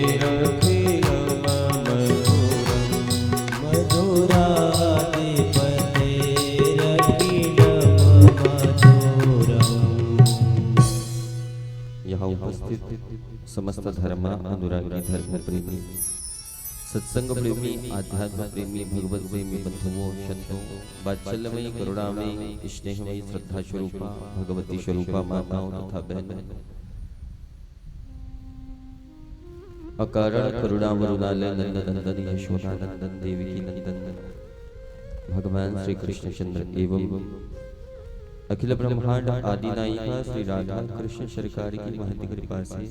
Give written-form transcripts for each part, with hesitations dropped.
यहाँ उपस्थित समस्त धर्म अनुरागी धर्म प्रेमी सत्संग प्रेमी आध्यात्म प्रेमी भगवत प्रेमी बंधुओं शंतों वात्सल्यमयी करुणामयी स्नेहमयी श्रद्धा स्वरूपा भगवती स्वरूपा माताओं तथा बहनों, अकारण करुणा वरुणालय नंदन नंदन यशोदा नंदन देवकी नंदन भगवान श्री कृष्ण चंद्र एवं अखिल ब्रह्मांड आदि नायिका श्री राधा कृष्ण सरकार की महती कृपा से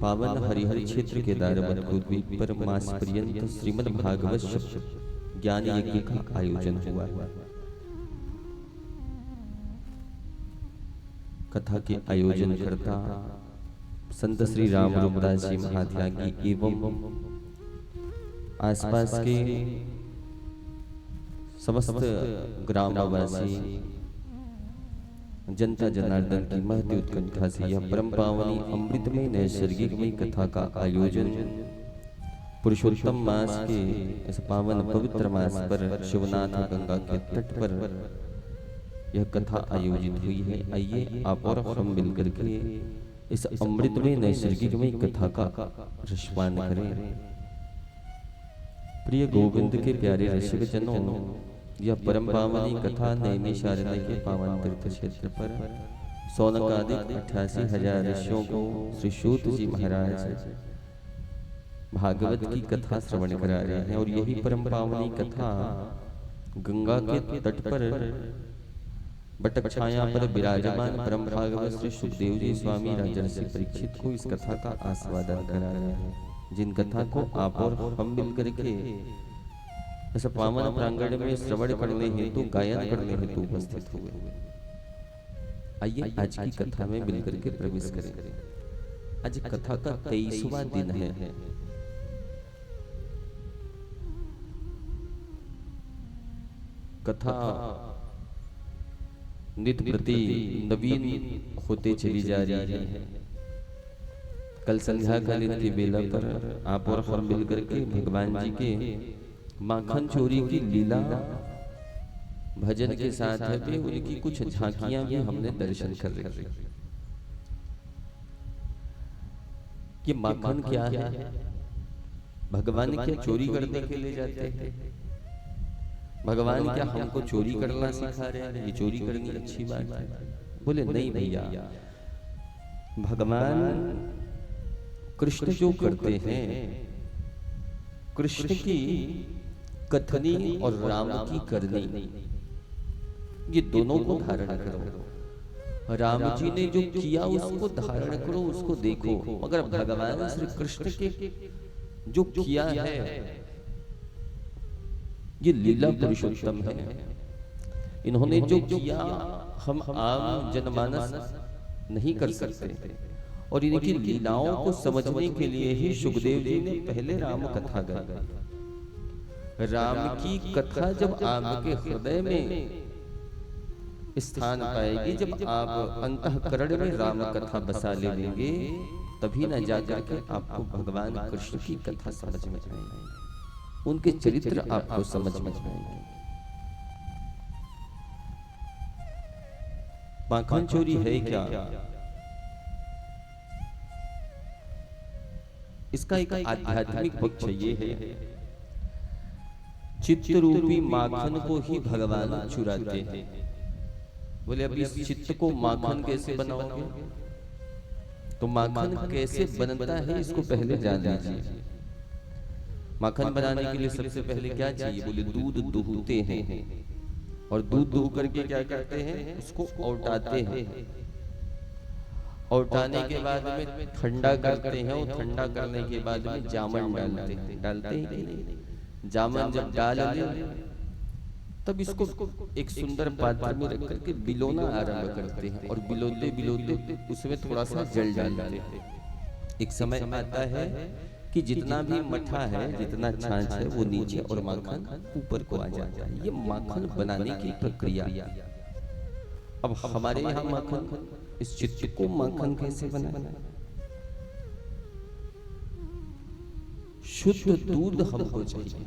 पावन हरिहर क्षेत्र के द्वीप पर मास पर्यंत श्रीमद् भागवत ज्ञान यज्ञ का आयोजन हुआ। कथा के आयोजन करता संत श्री राम रूपदास जी महात्यागी एवं आसपास के समस्त ग्रामवासी जनता जनार्दन की महती उत्कंठा से यह परम पावनी अमृतमय नैसर्गिकमय कथा का आयोजन पुरुषोत्तम मास के इस पावन पवित्र मास पर शिवनाथ गंगा के तट पर यह कथा आयोजित हुई है। आइए आप और हम मिलकर के इस अमृतमय नैसर्गिकमय कथा का रसपान करें। प्रिय गोविंद के प्यारे रसिक जनों, यह परम पावनी कथा नैमिषारण्य के पावन तीर्थ क्षेत्र पर सौनकादिक 88,000 ऋषियों को श्री सूत जी महाराज भागवत की कथा श्रवण करा रहे हैं। और यही परम पावनी कथा गंगा के तट पर बटक छाया पर विराजमान परम भागवत श्री सुखदेव जी स्वामी राजर्षि परीक्षित को इस कथा का आस्वादन करा रहे हैं, जिन कथा को आप और हम मिलकर के इस पावन प्रांगण में श्रवण करने हेतु गायन करने हेतु उपस्थित हुए। आइए आज की कथा में मिलकर के प्रवेश करें। आज कथा का 23वां दिन है। कथा नित्य प्रति नवीन होते चली जा रही है। कल संध्या कालीन की बेला पर आप और हम मिलकर के भगवान जी के माखन चोरी की लीला भजन के साथ है उनकी कुछ झांकियां भी हमने दर्शन कर रही। ये माखन क्या है? भगवान क्या चोरी करने के लिए जाते हैं? भगवान क्या हमको चोरी करना सिखा रहे हैं? ये चोरी करनी अच्छी बात है? बोले नहीं भैया, भगवान कृष्ण जो करते हैं, कृष्ण की कथनी और राम की करनी, ये दोनों को धारण करो। राम जी ने जो किया उसको धारण करो, उसको देखो। मगर भगवान श्री कृष्ण के जो किया है ये लीला पुरुषोत्तम है। इन्होंने जो किया हम आम जनमानस नहीं कर सकते। और इनकी लीलाओं को समझने के लिए ही सुखदेव जी ने पहले राम कथा गाई। राम की कथा जब आपके हृदय में स्थान पाएगी, जब आप अंतःकरण में राम कथा बसा लेंगे, तभी न जाकर के आपको भगवान कृष्ण की कथा समझ में आएगी, उनके चरित्र आपको समझ में आएंगे। माखन चोरी है क्या? इसका एक आध्यात्मिक पक्ष ये है, चित्त रूपी माखन को ही भगवान चुराते हैं। बोले अब इस चित्त को माखन कैसे बनाओगे? तो माखन कैसे बनता है इसको पहले जान लीजिए। माखन बनाने के लिए सबसे पहले क्या चाहिए? बोले दूध दूहते हैं, और दूध दूह करके क्या करते हैं? उसको औटाते हैं। औटाने के बाद में ठंडा करते हैं, और ठंडा करने के बाद में जामन डालते हैं कि नहीं? जामन जब डाल ले तब इसको एक सुंदर पात्र में रख करके बिलोना आरंभ करते हैं, और बिलोते बिलोते उसमें थोड़ा सा जल डालते हैं। एक समय आता है कि जितना भी मठा है, जितना छाछ है, वो नीचे और माखन ऊपर को आ जाता है। ये माखन बनाने की प्रक्रिया। अब हमारे यहाँ माखन, इस चित्त को माखन कैसे बनाना? शुद्ध दूध हमको चाहिए।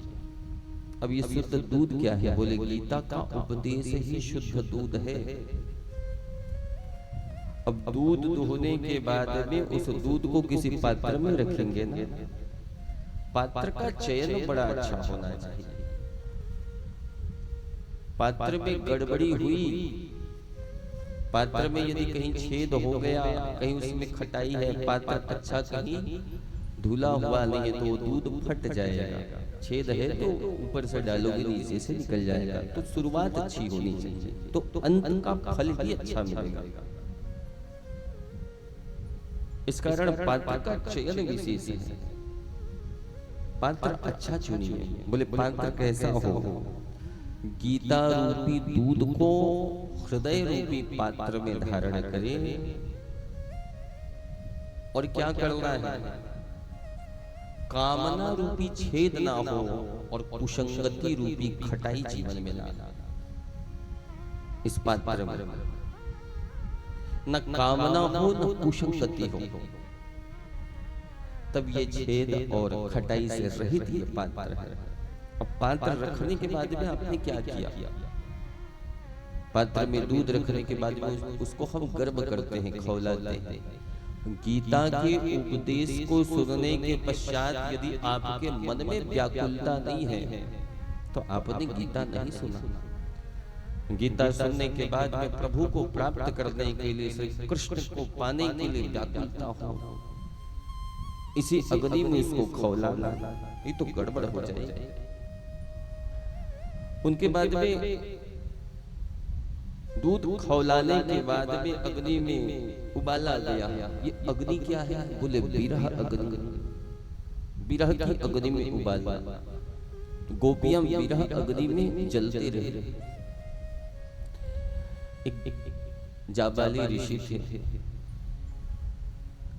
अब ये शुद्ध दूध क्या है? बोले गीता का उपदेश ही शुद्ध दूध है। अब दूध दुहने के बाद में उस दूध को किसी पात्र में रखेंगे ना, पात्र का चयन बड़ा अच्छा होना चाहिए। पात्र में गड़बड़ी हुई, पात्र में यदि कहीं छेद हो गया, कहीं उसमें खटाई है, पात्र अच्छा कहीं धुला हुआ नहीं है तो दूध फट जाएगा। छेद है तो ऊपर से डालोगे नीचे से निकल जाएगा। तो शुरुआत अच्छी होनी चाहिए, तो अंत का फल भी अच्छा मिलेगा। इस कारण पात्र का चयन विशेष है। पात्र अच्छा चुनिए। बोले पात्र कैसा हो? गीता रूपी दूध को हृदय रूपी पात्र में धारण करें। और क्या करना है? कामना रूपी छेद ना हो और कुसंगति रूपी खटाई जीवन में ना। इस पात्र में न कामना हो न कुसंगति हो, तब ये छेद और खटाई से रहित ये पात्र है। अब पात्र रखने के बाद में आपने क्या किया? पात्र में दूध रखने के बाद में उसको हम गर्म करते हैं, खौलाते हैं। गीता के उपदेश को सुनने के पश्चात यदि आपके मन में व्याकुलता नहीं है तो आपने गीता नहीं सुना। गीता सुनने के बाद में प्रभु को प्राप्त करने के लिए, श्री कृष्ण को पाने के लिए व्याकुलता हो, इसी अग्नि में उसको खौलाना, ये तो गड़बड़ हो जाएगी। उनके बाद में दूध खौलाने के बाद में अग्नि में उबाला गया। ये अग्नि क्या है? बोले विरह अग्नि। विरह की अग्नि में उबाला। गोपियां विरह अग्नि में जलते रहे। एक जाबाली ऋषि थे,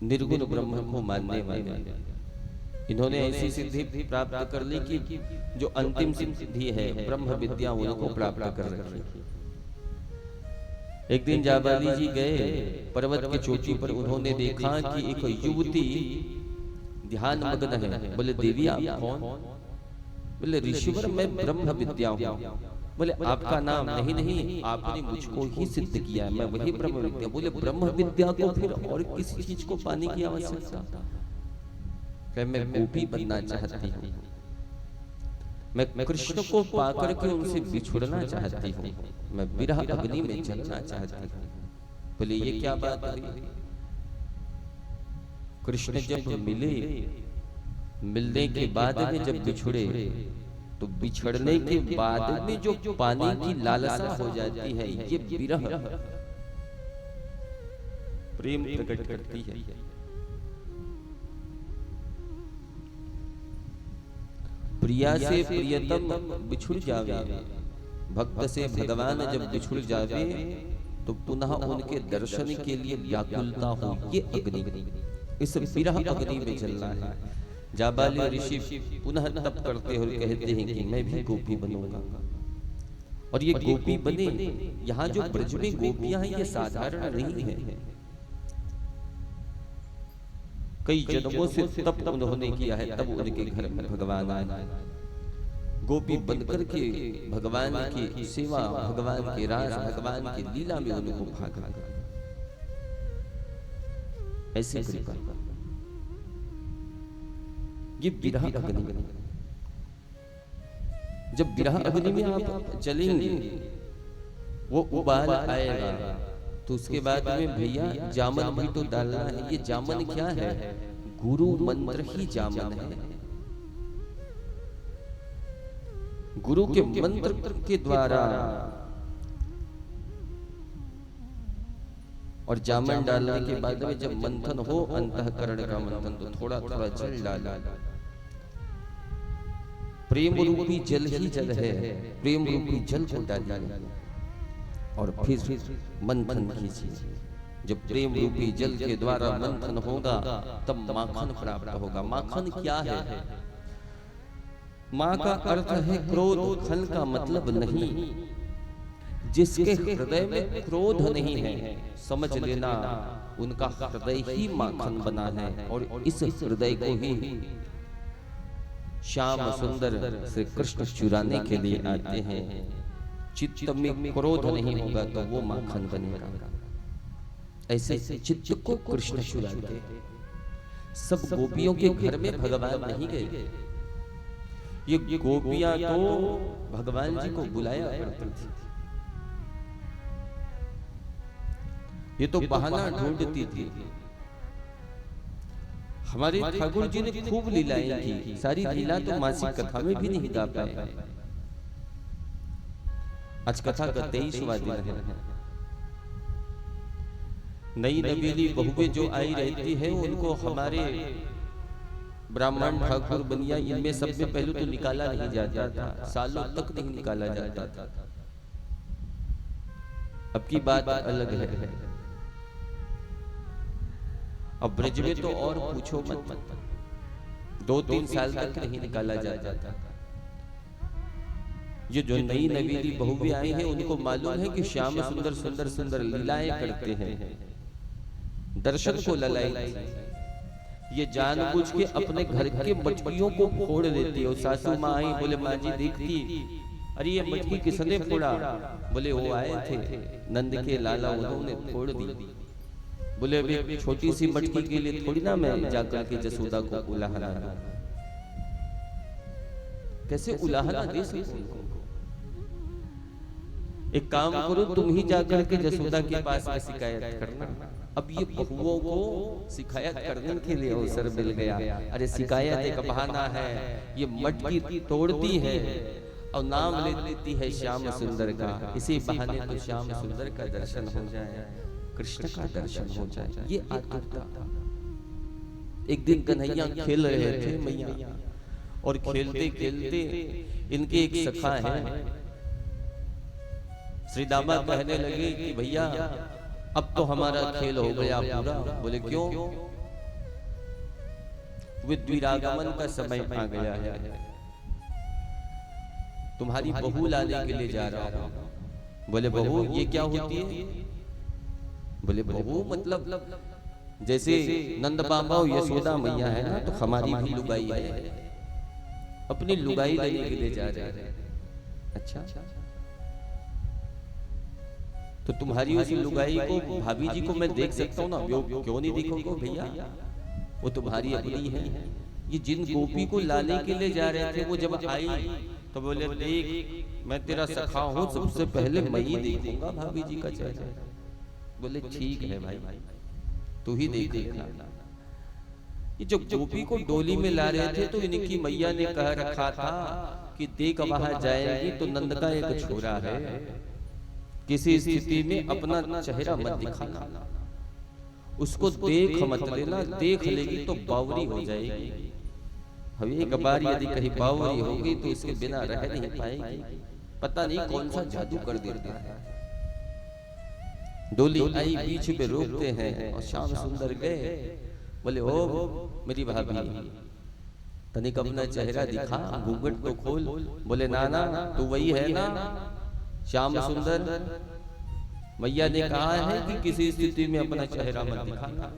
निर्गुण ब्रह्म को मानने वाले। इन्होंने ऐसी सिद्धि प्राप्त कर ली कि जो अंतिम सिद्धि है ब्रह्म विद्या, उनको प्राप्त कर रखी। एक दिन जाबाली जी गए पर्वत की चोटी पर। उन्होंने देखा कि एक युवती ध्यान मग्न है। बोले देवी आप कौन? बोले ऋषिवर मैं ब्रह्म विद्या हूँ। बोले आपका नाम? नहीं, आपने मुझको ही सिद्ध किया है, मैं वही ब्रह्म विद्या। बोले ब्रह्म विद्या को फिर और किसी चीज को पाने की आवश्यकता? मैं गोपी बनना चाहती हूँ, मैं कृष्ण को पाकर के उनसे बिछुड़ना चाहती हूँ, मैं विरह अग्नि में जलना चाहती हूँ। बोले ये क्या बात हुई? कृष्ण जब मिले, मिलने के बाद में जब बिछुड़े, तो बिछड़ने के बाद में जो पाने की लालसा हो जाती है, ये विरह प्रेम प्रकट करती है। प्रिया से प्रियतम बिछुड़ जावे, भक्त से भगवान जब बिछुड़ जावे तो पुनः उनके दर्शन के लिए व्याकुलता हो। ये अग्नि, इस विरह अग्नि में जलना है। जाबाली ऋषि पुनः तप करते हुए कहते हैं कि मैं भी गोपी बनूंगा। और ये गोपी बने। यहाँ जो ब्रज में गोपियां हैं ये साधारण नहीं है। कई जन्मों से तप उन्होंने किया है, तब उनके घर में भगवान आए। गोपी बनकर के भगवान की सेवा, भगवान के राज, भगवान की लीला में उनको भागा। ऐसे कृपा। ये विरह अग्नि। जब विरह अग्नि में आप चलेंगे, वो उबाल आएगा, तो उसके बाद में भैया जामन भी तो डालना है। ये जामन क्या है? गुरु मंत्र ही जामन है। गुरु के मंत्र के द्वारा। और जामन डालने के बाद में जब मंथन हो, अंतःकरण का मंथन, तो थोड़ा थोड़ा जल डाला। प्रेम रूपी जल ही जल है, प्रेम रूपी जल को डालिए और फिर मंथन कीजिए। जब प्रेम रूपी जल के द्वारा मंथन होगा तब माखन प्राप्त होगा। माखन क्या है? माँ का अर्थ है क्रोध, खन का मतलब नहीं। जिसके हृदय में क्रोध नहीं है, समझ लेना उनका हृदय ही माखन बना है। और इस हृदय को ही श्याम सुंदर श्री कृष्ण चुराने के लिए आते हैं। चित्त में क्रोध नहीं होगा तो वो माखन बनेगा। ऐसे चित्त को कृष्ण चुराते हैं। सब गोपियों के घर में भगवान नहीं गए, ये गोपियां तो भगवान जी को बुलाया करती थी। ये तो बहाना ढूंढती थी। हमारे ठाकुर जी ने खूब लीलाएं की, सारी लीला तो मासिक कथा में भी नहीं गा पाए। आज कथा का 23वां दिन है। नई नवेली बहुएं जो आई रहती है उनको हमारे ब्राह्मण ठाकुर बनिया इनमें सब में पहले तो निकाला नहीं जाता था, सालों तक नहीं निकाला जाता था। अब की बात अलग है। अब ब्रज में तो और पूछो मत, 2-3 साल तक नहीं निकाला जाता था। ये जो नई नवेली बहुएं आई हैं उनको मालूम है कि श्याम सुंदर सुंदर सुंदर लीलाएं करते हैं, दर्शन को ललाई। ये जानबूझ के अपने घर के मटकियों को फोड़ देती है। सासू माँ आई, बोले माँ जी देखती, अरे ये मटकी किसने फोड़ा? बोले वो आए थे नंद के लाला, उन्होंने फोड़ दी। बोले अभी छोटी सी मटकी के लिए थोड़ी ना मैं जाकर के जसोदा को उलाहना दूं। कैसे उलाहना दे सकते? एक काम करो, तुम ही जाकर के जसोदा के पास में शिकायत करना। अब ये बहुओं को शिकायत करने के लिए अवसर मिल गया। अरे शिकायत एक बहाना है, ये मटकी तोड़ती है और नाम ले लेती है श्याम सुंदर का। इसी बहाने तो श्याम सुंदर का दर्शन हो जाए, कृष्ण का दर्शन हो जाए। ये आतुरता। एक दिन कन्हैया खेल रहे थे मैया, और खेलते खेलते इनके एक सखा है श्री दामा कहने लगे कि भैया अब तो हमारा खेल हो गया पूरा। बोले क्यों? द्विरागमन का समय आ गया है, तुम्हारी बहू लाने के लिए जा रहा हूं। बोले बहू ये क्या होती है? बोले बहू मतलब जैसे नंद बाबा और यशोदा मैया है ना, तो हमारी भी लुगाई है, अपनी लुगाई लेने के लिए जा रहे हैं। अच्छा, तो तुम्हारी उस लुगाई को भाभी जी को मैं देख सकता हूँ ना? क्यों नहीं देखोगे भैया, वो तुम्हारी अपनी है। ये जिन गोपी को लाने के लिए जा रहे थे वो जब आई तो बोले देख मैं तेरा सखा हूँ, सबसे पहले मैं ही देखूंगा भाभी जी का चेहरा। बोले ठीक है भाई, तू ही देखेगा। ये जो गोपी को डोली में ला रहे थे तो इनकी मैया ने कह रखा था कि देख वहां जाएगी तो नंद का एक छोरा है, किसी स्थिति में अपना चेहरा मत दिखाना, उसको देख मत लेना, देख लेगी तो बावरी हो जाएगी। अब एक बार यदि कहीं बावरी होगी तो इसके बिना रह नहीं पाएगी। पता नहीं कौन सा जादू कर देता है। डोली आई, बीच में रोकते हैं और श्याम सुंदर गए। बोले ओ मेरी भाभी तनिक अपना चेहरा दिखा, घूंघट तो खोल। बोले नाना तू वही है ना श्याम सुंदर? मैया ने कहा है कि किसी स्थिति में अपना चेहरा मत दिखाना।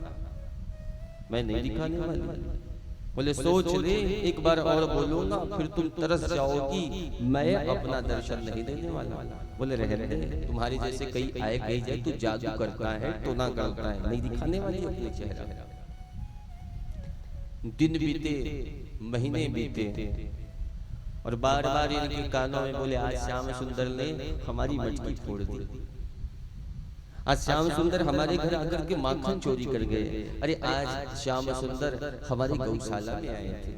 मैं नहीं दिखाने वाली। बोले सोच ले, एक बार और बोलूंगा फिर तुम तरस जाओगी, मैं अपना दर्शन नहीं देने वाला। बोले रहे तुम्हारी जैसे कई आए कही जाए तू जादू करता है तो ना करता है, नहीं दिखाने वाली अपने चेहरा। दिन बीते, महीने बीते और बार बार इनके कानों में बोले आज श्याम सुंदर ने हमारी मटकी फोड़ दी, आज श्याम सुंदर हमारे घर आकर के माखन चोरी कर गए। अरे आज श्याम सुंदर हमारी गौशाला में आए थे,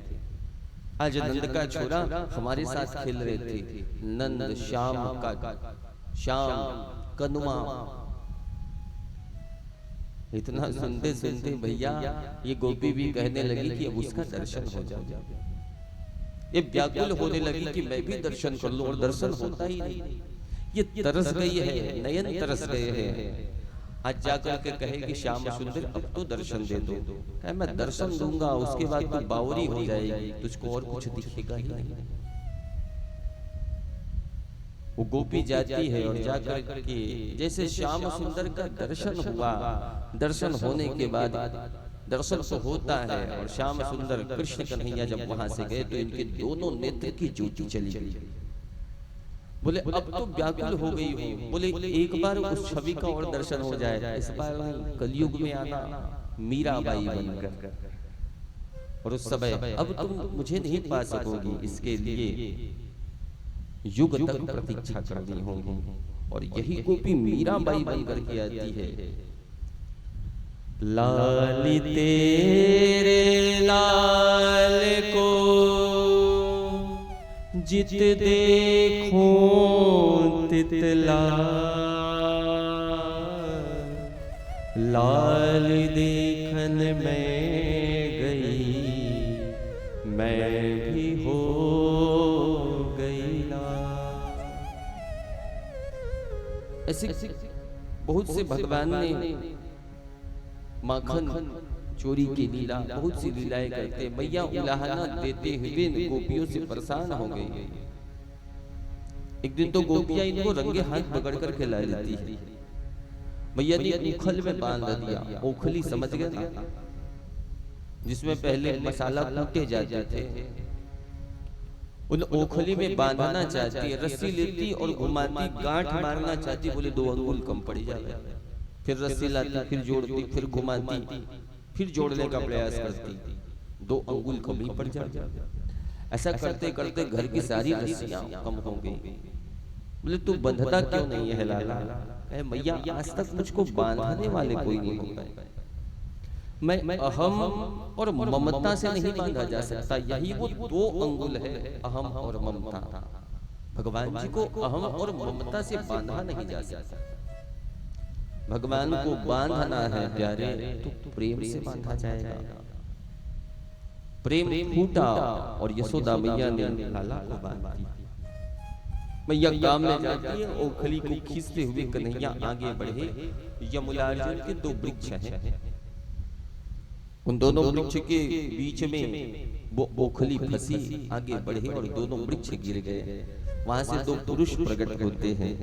आज नंद का छोरा हमारे साथ खेल रहे थे। नंद श्याम का श्याम कनुआ। इतना सुनते सुनते भैया ये गोपी भी कहने लगी कि अब उसका दर्शन हो जाए। ये व्याकुल होने लगी कि मैं भी दर्शन कर लूं, और दर्शन होता ही नहीं। ये तरस गई है, नयन तरस गए हैं। आज जाकर के कहे कि श्याम सुंदर अब तो दर्शन दे दो। कहे मैं दर्शन दूंगा, उसके बाद तू बावरी हो जाएगी, तुझको और कुछ दिखेगा ही नहीं। वो गोपी जाती है और जाकर के जैसे श्याम सुंदर का दर्शन हुआ, दर्शन होने के बाद दर्शन तो होता है। और श्याम सुंदर कृष्ण कन्हैया जब वहां से गए तो इनके दोनों नेत्र की ज्योति चली गई। बोले अब तो व्याकुल हो गई हूँ, बोले एक बार उस छवि का और दर्शन हो जाए, इस बार कलयुग में आना मीराबाई बनकर, और उस समय अब तुम मुझे नहीं पा सकोगी, इसके लिए युग तक प्रतीक्षा करनी होगी। और यही गोपी मीराबाई बनकर के आती है। लाल तेरे लाल को जित देखो तितला, लाल देखन में गई मैं भी हो गई लाल। ऐसे बहुत से भगवान ने माखन चोरी की लीला, बहुत सी लीलाएं करते। मैया उलाहना देते हुए गोपियों से परेशान हो गई। एक दिन तो गोपियां इनको रंगे हाथ पकड़ कर खिला लेती है। मैया ने उखल में बांध दिया। ओखली समझ गए ना, जिसमें पहले मसाला कूटे जाते थे, उन ओखली में बांधना चाहती, रस्सी लेती और घुमाती, गांठ मारना चाहती, बोले 2 अंगुल कम पड़ जाए। फिर रस्सी लाती, फिर जोड़ती, फिर घुमाती, फिर जोड़ने का प्रयास करती, 2 अंगुल कम ही पड़ जाए। ऐसा करते करते घर की सारी रस्सियां कम हो गई। बोले तू बंधता क्यों नहीं है लाला? मैया आज तक मुझको बांधने वाले कोई नहीं होता। मैं अहम और ममता से नहीं बांधा जा सकता। यही वो 2 अंगुल है, अहम और ममता। भगवान जी को अहम और ममता से बांधा नहीं जा सकता। भगवान को बांधना है प्यारे तो प्रेम से बांधा जाएगा। प्रेम फूटा और यशोदा मैया ने लाला को बांध दिया। मैया काम में जाती है, ओखली को खींचते हुए कन्हैया आगे बढ़े। यमुनार्जुन के 2 वृक्ष हैं, उन दोनों वृक्ष के बीच में वो ओखली फंसी, आगे बढ़े और दोनों वृक्ष गिर गए। वहां से 2 पुरुष प्रकट होते हैं,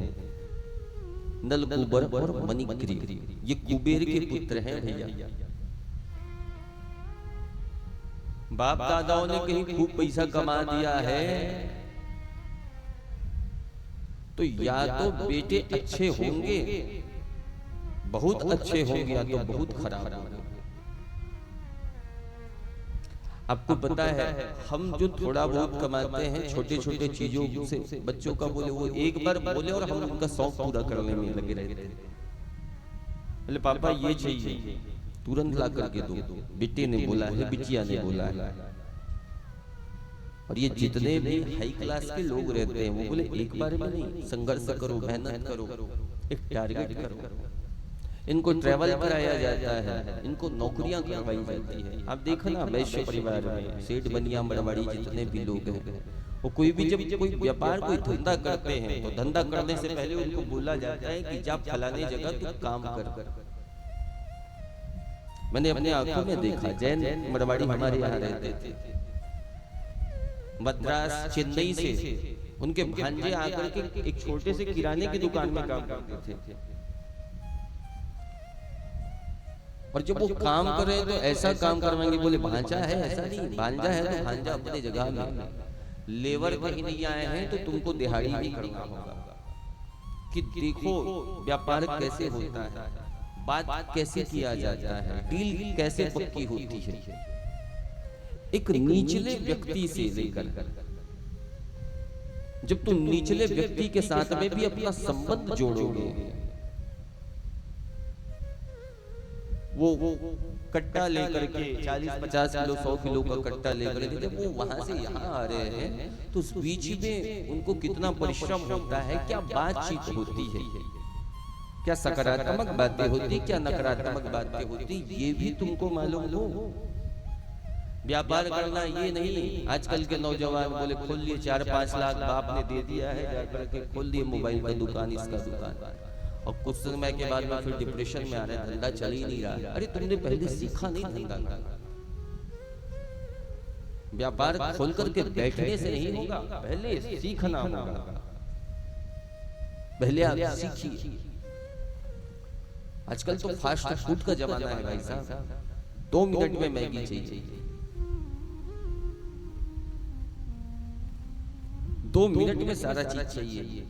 नल कुबर और मणिग्रीव। ये कुबेर के पुत्र हैं भैया। बाप दादाओं ने कहीं खूब पैसा कमा दिया है तो या तो बेटे अच्छे होंगे, बहुत अच्छे होंगे, या तो बहुत खराब होंगे। आपको पता है हम जो थोड़ा बहुत कमाते हैं छोटे छोटे चीजों से, बच्चों का बोले वो एक बार बोले और हम उनका शौक पूरा करने में लगे रहते हैं। बोले पापा ये चाहिए, तुरंत ला करके दो। बेटे ने बोला है, बिटिया ने बोला है। और ये जितने भी हाई क्लास के लोग रहते हैं वो बोले एक बार में नहीं, संघर्ष करो, मेहनत करो, एक टारगेट करो। इनको ट्रैवल कराया जाता है, इनको नौकरियां करवाई जाती है। आप देखना वैश्य परिवार में सेठ बनिया मरवाड़ी जितने भी लोग हैं, वो कोई भी जब कोई व्यापार कोई धंधा करते हैं तो धंधा करने से पहले उनको बोला जाता है कि जा फलाने जगह तू काम कर। मैंने अपने आंखों में देखा, जैन मरवाड़ी हमारे यहाँ रहते थे, मद्रास चेन्नई से उनके भांजे आकर के एक छोटे से किराने की दुकान में काम करते थे। और जब वो काम कर रहे हैं तो ऐसा काम करवाएंगे, बोले भांजा है, ऐसा नहीं, भांजा है तो भांजा अपनी जगह में, लेबर कहीं नहीं आए हैं तो तुमको दिहाड़ी नहीं करना होगा। कि देखो व्यापार कैसे होता है, बात कैसे किया जाता है, डील कैसे पक्की होती है, एक निचले व्यक्ति से लेकर। जब तुम निचले व्यक्ति के साथ में भी अपना संबंध जोड़ोगे, वो कट्टा लेकर के 40-50 किलो 100 किलो का कट्टा लेकर के जब वो वहां से यहाँ आ रहे हैं तो उस बीच में उनको कितना परिश्रम होता है, क्या बातचीत होती है, क्या सकारात्मक बातें होती, क्या नकारात्मक बातें होती, ये भी तुमको मालूम हो। व्यापार करना ये नहीं, आजकल के नौजवान बोले खोल लिए 4-5 लाख बाप ने दे दिया है, जाकर के खोल दिए मोबाइल की दुकान, इसका दुकान, और कुछ समय के बाद में फिर डिप्रेशन में आ रहे हैं, धंधा चल ही नहीं रहा। अरे तुमने पहले सीखा नहीं धंधा करना। व्यापार खोल करके बैठने से नहीं होगा, पहले सीखना होगा, पहले आप सीखिए। आजकल तो फास्ट फूड का जमाना है भाई साहब, 2 मिनट में मैगी चाहिए, 2 मिनट में सारा चीज चाहिए।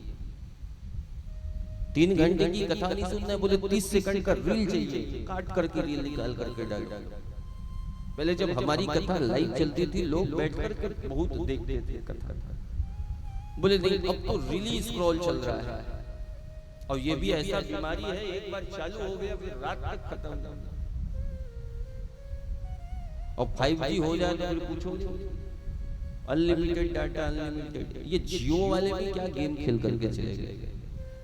3 घंटे की कथा नहीं सुनना है, बोले 30 सेकंड का रील चाहिए, काट करके रील निकाल करके डाल। पहले जब हमारी कथा लाइव चलती थी लोग बैठ कर बहुत देखते थे कथा, बोले नहीं अब तो रीली स्क्रॉल चल रहा है। और ये भी ऐसा बीमारी है, एक बार चालू हो गया फिर रात तक खत्म। और 5G हो जाए तो पूछो, अनलिमिटेड डाटा, अनलिमिटेड। ये जियो वाले भी क्या गेम खेल करके चले गए।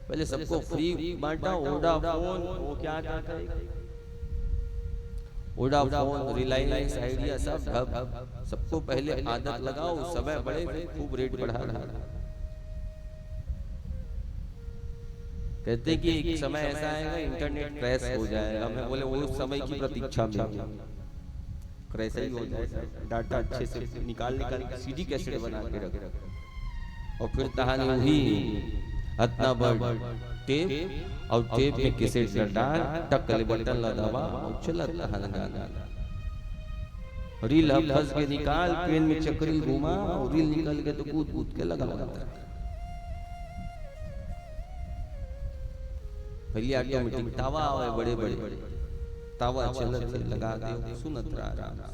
पहले सबको फ्री बांटा, वोडाफोन, वो क्या कहता है, वोडाफोन, रिलायंस, आइडिया, सब ढब। सबको पहले आदत लगाओ, समय बढ़े फिर खूब रेट बढ़ा रहा। कहते कि एक समय ऐसा आएगा इंटरनेट क्रैश हो जाएगा। मैं बोले वो समय की प्रतीक्षा में, क्रैश ही हो जाएगा। डाटा अच्छे से निकाल के सीडी कैसेट बना के रख, और फिर कहानी हुई इतना बड़ टेप, और टेप में कैसेट डाल, टक बटन दबा और चला गाना। रील फंस के निकाल, पेन में चक्री घुमा और रील निकल के तो कूद कूद के लगा। पहले ऑटोमेटिक तावा आवे, बड़े बड़े तावा चलत लगा दे, सुनत रहा।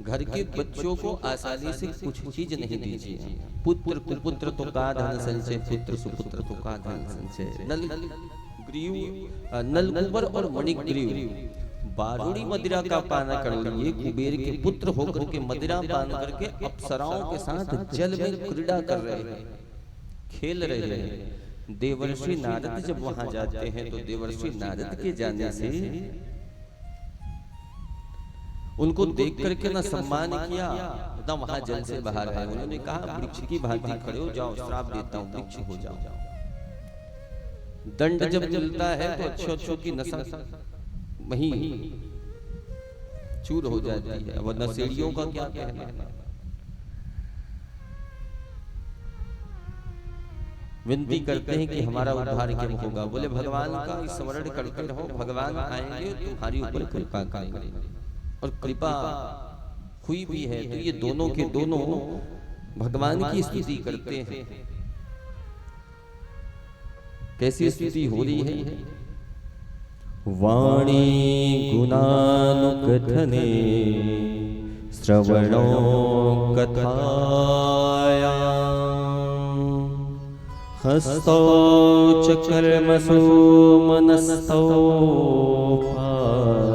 घर के बच्चों को आसानी से कुछ चीज नहीं दीजिए। पुत्र कुपुत्र तो का धन संचय, पुत्र सुपुत्र तो का धन संचय। नलकुबर और मणिग्रीव बारूड़ी मदिरा का पान कर लिए, कुबेर के पुत्र होकर के मदिरा पान करके अप्सराओं के साथ जल में क्रीड़ा कर रहे हैं, खेल रहे हैं। देवर्षि नारद जब वहां जाते हैं तो देवर्षि नारद के जाने से उनको देख करके ना सम्मान किया, ना वहां जल से बाहर आए। उन्होंने कहा वृक्ष की भांति खड़े हो जाओ, श्राप देता हूं, वृक्ष हो जाओ। दंड जब मिलता है तो अच्छों की नसा वहीं चूर हो जाती है। वो नशेड़ियों का क्या कहना। विनती करते हैं कि हमारा उद्धार क्यों होगा। बोले भगवान का स्मरण करते रहो, भगवान आएंगे तुम्हारी ऊपर कृपा करेंगे। और कृपा हुई भी है। तो ये दोनों के दोनों भगवान की स्तुति करते हैं। कैसी स्तुति हो रही है। वाणी गुणानुकथने श्रवणो कथाया हस्तौ च कर्मसु मनस्तौ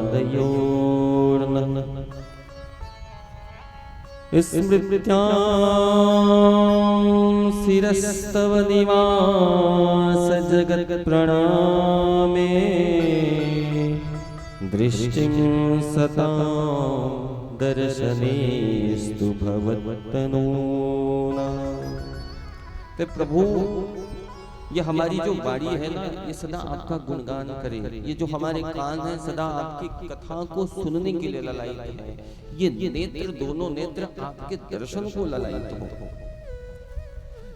पादयोर्न स्मृत्यां शिरस्तव निवास जगत् प्रणामे दृष्टिं सतां दर्शनेस्तु भवत्तनूना। तो प्रभु ये हमारी जो बाड़ी है ना, ये सदा आपका गुणगान करे। ये जो हमारे कान है सदा आपकी कथा को सुनने के लिए ललायित है। ये नेत्र, दोनों नेत्र आपके दर्शन को ललायित हो।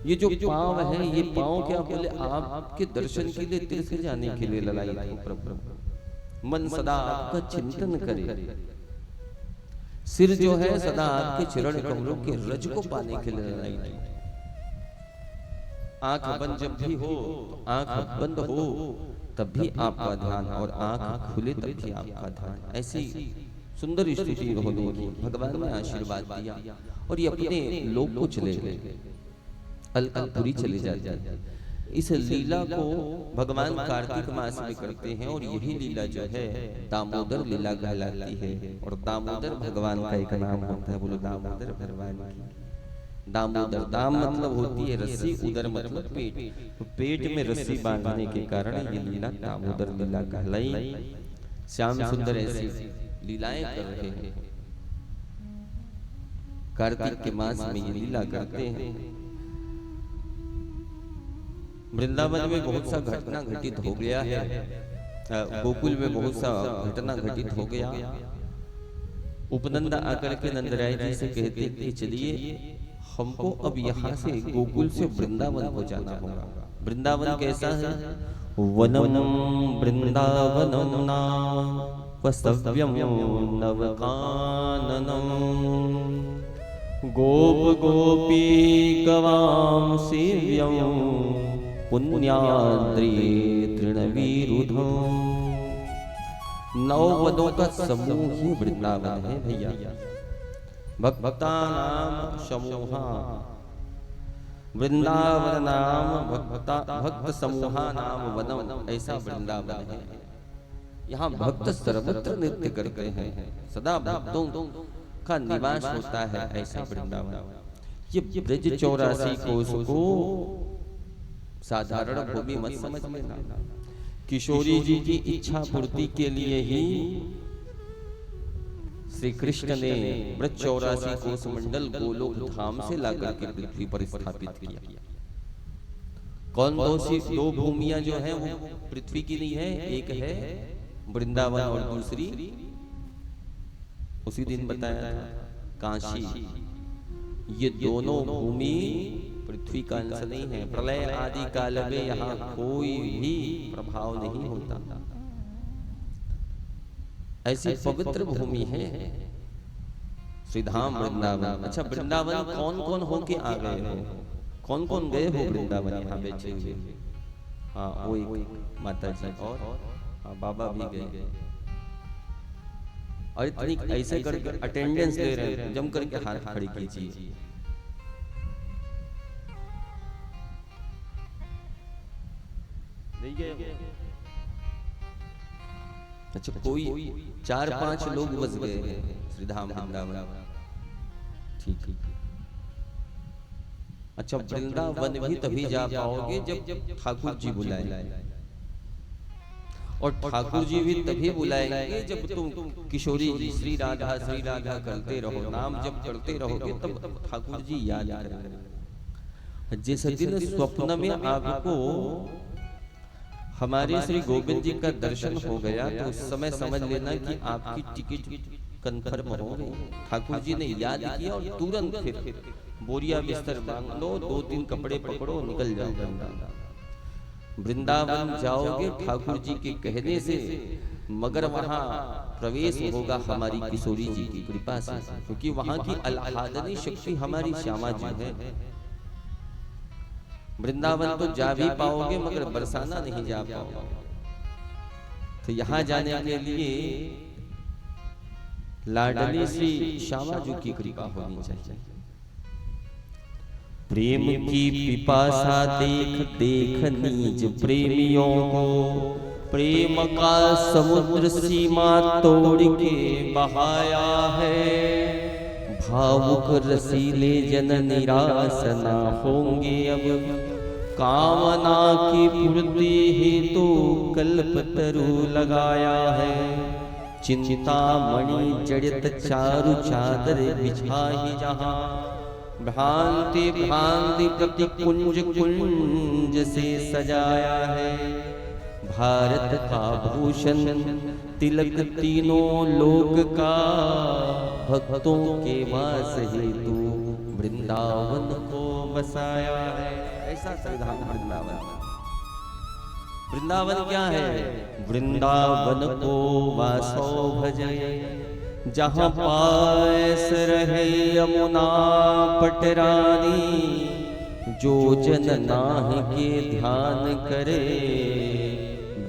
ये जो पांव है, ये पांव क्या बोले आपके दर्शन के लिए, तीर्थ जाने के लिए ललायित हो प्रभु। मन सदा आपका चिंतन करे। सिर जो है सदा आपके चरण कमलों के रज को पाने के लिए ललायित हो। आंख बंद जब भी हो, आंख बंद हो तब भी आपका ध्यान, और आंख खुले तब भी आपका ध्यान। ऐसी सुंदर स्तुति होने की भगवान ने आशीर्वाद दिया। और ये अपने लोक को चले गए, अलकापुरी चले जाते। इस लीला को भगवान कार्तिक मास में करते हैं। और यही लीला जो है दामोदर लीला कहलाती है। और दामोदर भगवान का एक नाम होता है। बोलो दामोदर भगवान की। दामोदर, दाम मतलब होती है रस्सी, उदर मतलब पेट। तो पेट में रस्सी बांधने के कारण ये लीला दामोदर लीला कहलाई। श्याम सुंदर ऐसी लीलाएं कर रहे हैं। कार्तिक के मास में ये लीला करते हैं। वृंदावन में बहुत सा घटना घटित हो गया है। गोकुल में बहुत सा घटना घटित हो गया। उपनंदा आकर के नंदराय जी से कहते कि चलिए हमको अब यहाँ से गोकुल से वृंदावन को जाना होगा। वृंदावन कैसा है? वनं वृन्दावनं नाम वस्तव्यं नवकाननं गोप गोपी गवां सेव्यं पुण्याद्रि तृणविरुधं। 9 वनों का समूह ही वृंदावन है भैया। भक्ता नाम समूहा वृंदावन नाम भक्त समूहा नाम वनम, ऐसा वृंदावन है। यहाँ भक्त सर्वत्र नृत्य करते हैं, सदा भक्तों का निवास होता है, ऐसा वृंदावन। ये ब्रज 84 कोस को साधारण भूमि मत समझ लेना। किशोरी जी की इच्छा पूर्ति के लिए ही श्री कृष्ण ने ब्रज 84 कोस मंडल गोलोक धाम से लाकर के पृथ्वी पर स्थापित किया। कौन दो भूमियां जो है वो पृथ्वी की नहीं है, एक है वृंदावन और दूसरी उसी दिन बताया था काशी। ये दोनों भूमि पृथ्वी का अंश नहीं है। प्रलय आदि काल में यहाँ कोई भी प्रभाव नहीं होता। ऐसी पवित्र भूमि है श्रीधाम वृंदावन। अच्छा, वृंदावन कौन कौन होके आ गए हो? कौन कौन गए हो वृंदावन यहाँ बैठे हुए? हाँ, वो एक माता जी और बाबा भी गए। और इतनी ऐसे करके अटेंडेंस ले रहे हैं, जम करके हाथ खड़ी कीजिए। अच्छा, कोई 4-5 लोग बस गए श्रीधाम वृंदावन। ठीक है। अच्छा, वृंदावन भी तभी जा पाओगे जब ठाकुर जी बुलाए, और ठाकुर जी भी तभी बुलाएंगे जब तुम किशोरी जी श्री राधा करते रहो, नाम जब करते रहोगे तब ठाकुर जी याद करेंगे। जिस दिन स्वप्न में आपको हमारे श्री गोविंद जी का दर्शन हो गया तो उस समय समझ लेना कि आपकी टिकट कंफर्म हो गई। ठाकुर जी ने याद किया और तुरंत फिर बोरिया बिस्तर मांग लो, 2-3 कपड़े पकड़ो, निकल जाओ वृंदावन जाओगे ठाकुर जी के कहने से, मगर वहां प्रवेश होगा हमारी किशोरी जी की कृपा से, क्योंकि वहां की आह्लादनी शक्ति हमारी श्यामा जी है। वृंदावन तो जा भी पाओगे मगर बरसाना नहीं जा पाओगे। तो यहाँ जाने के लिए लाडली श्री श्यामा जी की कृपा होनी चाहिए। प्रेम की पिपासा देख नीज प्रेमियों को, प्रेम का समुद्र सीमा तोड़ के बहाया है। भावुक रसीले जन निराश ना होंगे अब, कामना की पूर्ति हेतु कल्पतरु लगाया है। चिंतामणि जड़ित चारु चादर बिछाई जहाँ, भ्रांति प्रति कुंज कुंज से सजाया है। भारत का भूषण तिलक तीनों लोक का, भक्तों के वास हेतु वृंदावन को बसाया है। ऐसा श्रीधाम वृंदावन। वृंदावन क्या है? वृंदावन को वासो भजय, जहाँ पास रहे यमुना पटरानी। जो जन नाह के ध्यान करे,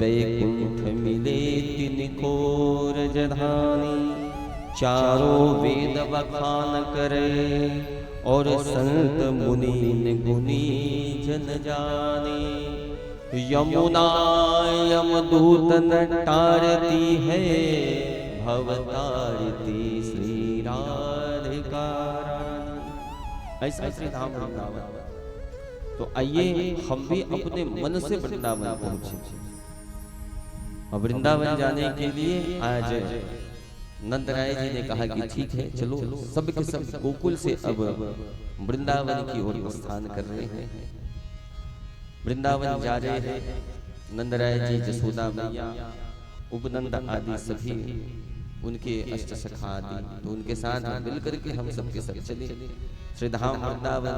वैकुंठ मिले तिनको रजधानी। चारों वेद बखान करे, और संत मुनि गुनी जन जाने। यमुना यमदूत नटारती है, भवतारती श्री राधिका रानी। ऐसा श्रीधाम वृंदावन। तो आइए हम भी अपने मन से वृंदावन पहुंचे। वृंदावन जाने के लिए आज नंदराय जी ने कहा कि ठीक है, चलो सब के सब गोकुल से अब वृंदावन की ओर प्रस्थान कर रहे हैं। वृंदावन जा रहे हैं। नंदराय जी, जसोदा मैया, उपनंद आदि सभी उनके अष्ट सखा आदि, तो उनके साथ मिलकर के हम सबके सब चले। श्रीधाम वृंदावन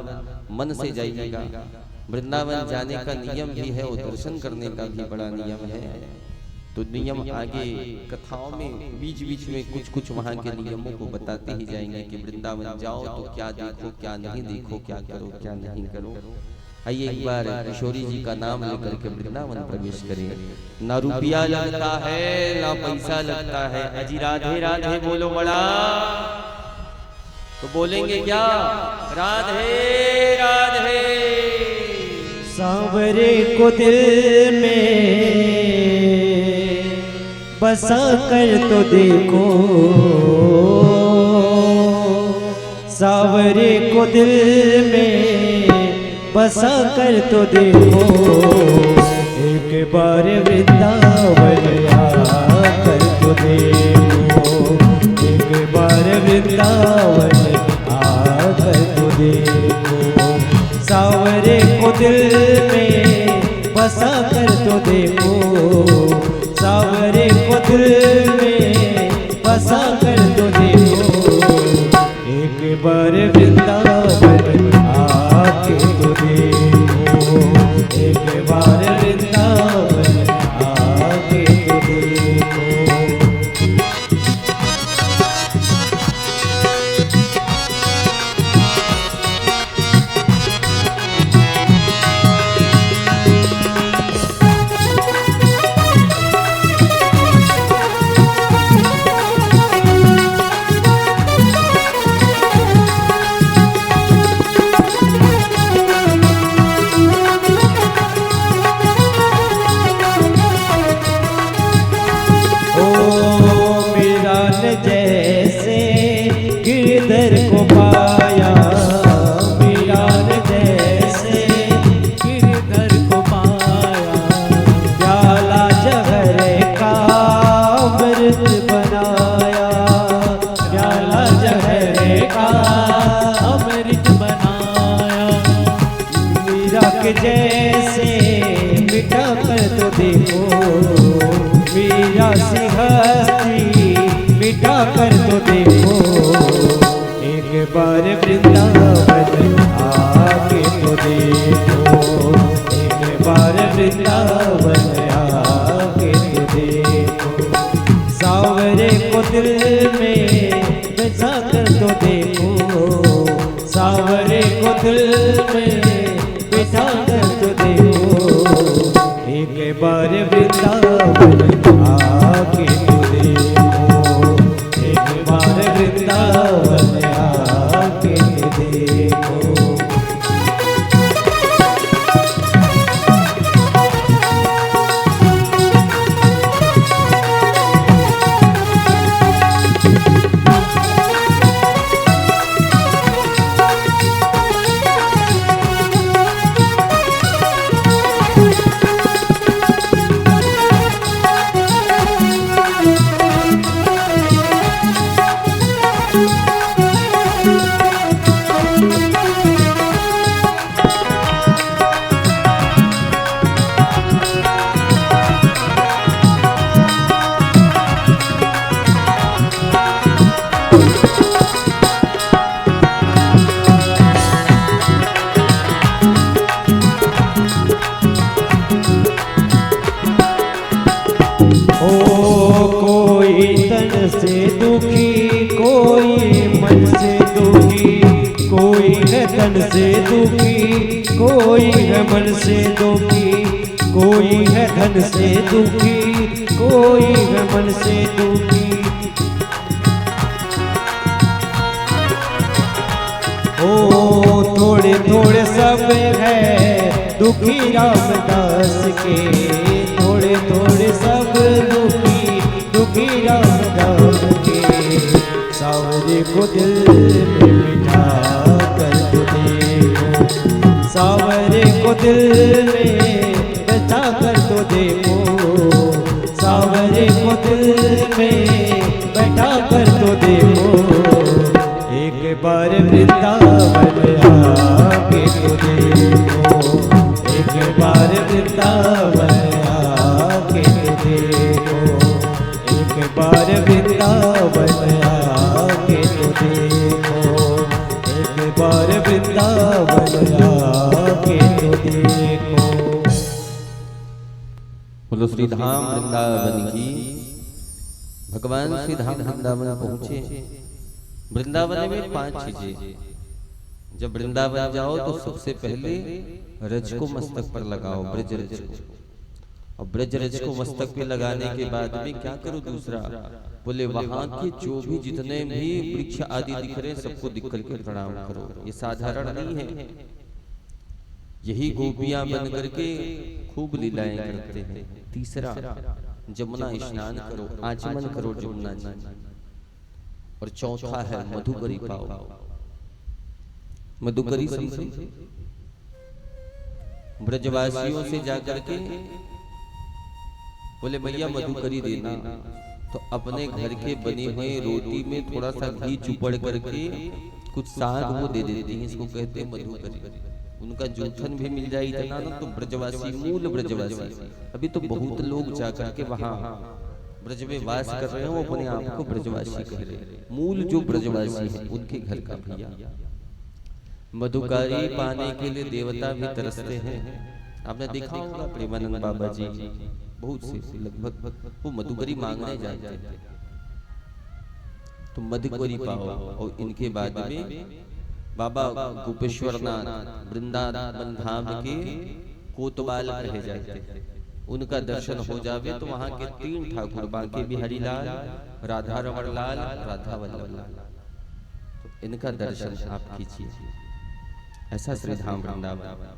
मन से जाइएगा, वृंदावन जाने का नियम भी है और दर्शन करने का भी बड़ा नियम है। तो नियम आगे कथाओं में बीच बीच में कुछ कुछ वहाँ के नियमों को बताते ही जाएंगे कि वृंदावन जाओ तो क्या देखो, क्या नहीं देखो, क्या करो, क्या नहीं करो। आइए एक बार किशोरी जी का नाम लेकर के वृंदावन प्रवेश करें। ना रुपया लगता है ना पैसा लगता है, अजी राधे राधे बोलो बड़ा। तो बोलेंगे क्या? राधे राधे। सांवरे को दिल में बसा कर तो देखो, सांवरे को दिल में बसा कर तो देखो, एक बार वृंदावन आकर तो देखो, एक बार वृंदावन आकर तो देखो, सांवरे को दिल में बसा कर तो देखो, सांवरे को दिल में बसा कर तो देखो, एक बार वृंदावन आके तो देखो, एक बार वृंदावन आके तो देखो। जैसे गिरधर को पाया, मीरा ने जैसे गिरधर को पाया, प्याला जहर का अमृत बनाया, प्याला जहर का अमृत बनाया, मीरा के जैसे मिटा कर तो देखो, मीरा सी हस्ती मिटा कर तो देखो, एक बार वृंदावन आके तो देखो, एक बार वृंदावन आके तो देखो, सांवरे को दिल में बसा कर तो देखो, सांवरे को दिल में बिठा कर तो देखो, एक बार वृंदावन आके तो देखो, एक बार वृंदावन आके तो देखो। से दुखी, कोई मन से दुखी, कोई है तन से दुखी, कोई है मन से दुखी, कोई है धन से दुखी, कोई है मन से दुखी। ओ थोड़े थोड़े सब है दुखी रामदास के, थोड़े थोड़े सब दुखी, दुखी रामदास के, सांवरे को दिल में बिठा कर तो देखो, सांवरे को दिल में बिठा कर तो देखो, सांवरे को दिल में बिठा कर तो देखो, एक बार वृंदावन आके तो देखो, एक बार वृंदावन आके तो देखो, एक बार वृंदावन आके तो देखो, एक बार वृंदावन आके तो देखो। श्रीधाम वृंदावन की। भगवान श्रीधाम वृंदावन पहुंचे। वृंदावन में 5 चीजें। जब वृंदावन जाओ तो सबसे पहले रज को मस्तक पर लगाओ, ब्रज रज को। और ब्रज रज को मस्तक पे लगाने के बाद में क्या करो दूसरा? बोले वहां के जो भी जितने भी वृक्ष आदि दिख रहे सबको दिख करके प्रणाम करो। ये साधारण नहीं है, यही गोपियां बन करके खूब लीलाएं करते हैं। तीसरा, जमुना स्नान करो, आचमन करो जमुना जी। और चौथा है मधुकरी पाओ। मधुकरी समझे? ब्रजवासियों से जाकर के बोले भैया मधुकरी देना, तो अपने घर के बनी हुई रोटी में थोड़ा सा घी चुपड़ करके कुछ साग वो दे देते हैं, इसको कहते हैं मधुकरी। उनका जूठन भी मिल जाए इतना ना, तो ब्रजवासी, मूल ब्रजवासी। अभी तो बहुत लोग जाकर के वहां ब्रज में वास कर रहे हैं, वो अपने आप को ब्रजवासी कह रहे हैं। मूल जो ब्रजवासी है उनके घर का भैया मधुकरी पाने के लिए देवता भी तरसते हैं। आपने देखा होगा प्रेमानंद बाबा जी बहुत से लगभग वो मधुकरी मांगने जाते हैं, तो मधुकरी पाओ। और इनके बाद में बाबा गोपेश्वरनाथ वृंदावन धाम के कोतवाल कहे जाते हैं, उनका दर्शन हो जावे तो वहां के 3 ठाकुर, बांके बिहारी लाल, राधा रमण लाल, राधा वल्लभ लाल, तो इनका दर्शन आप कीजिए। ऐसा श्रीधाम वृंदावन।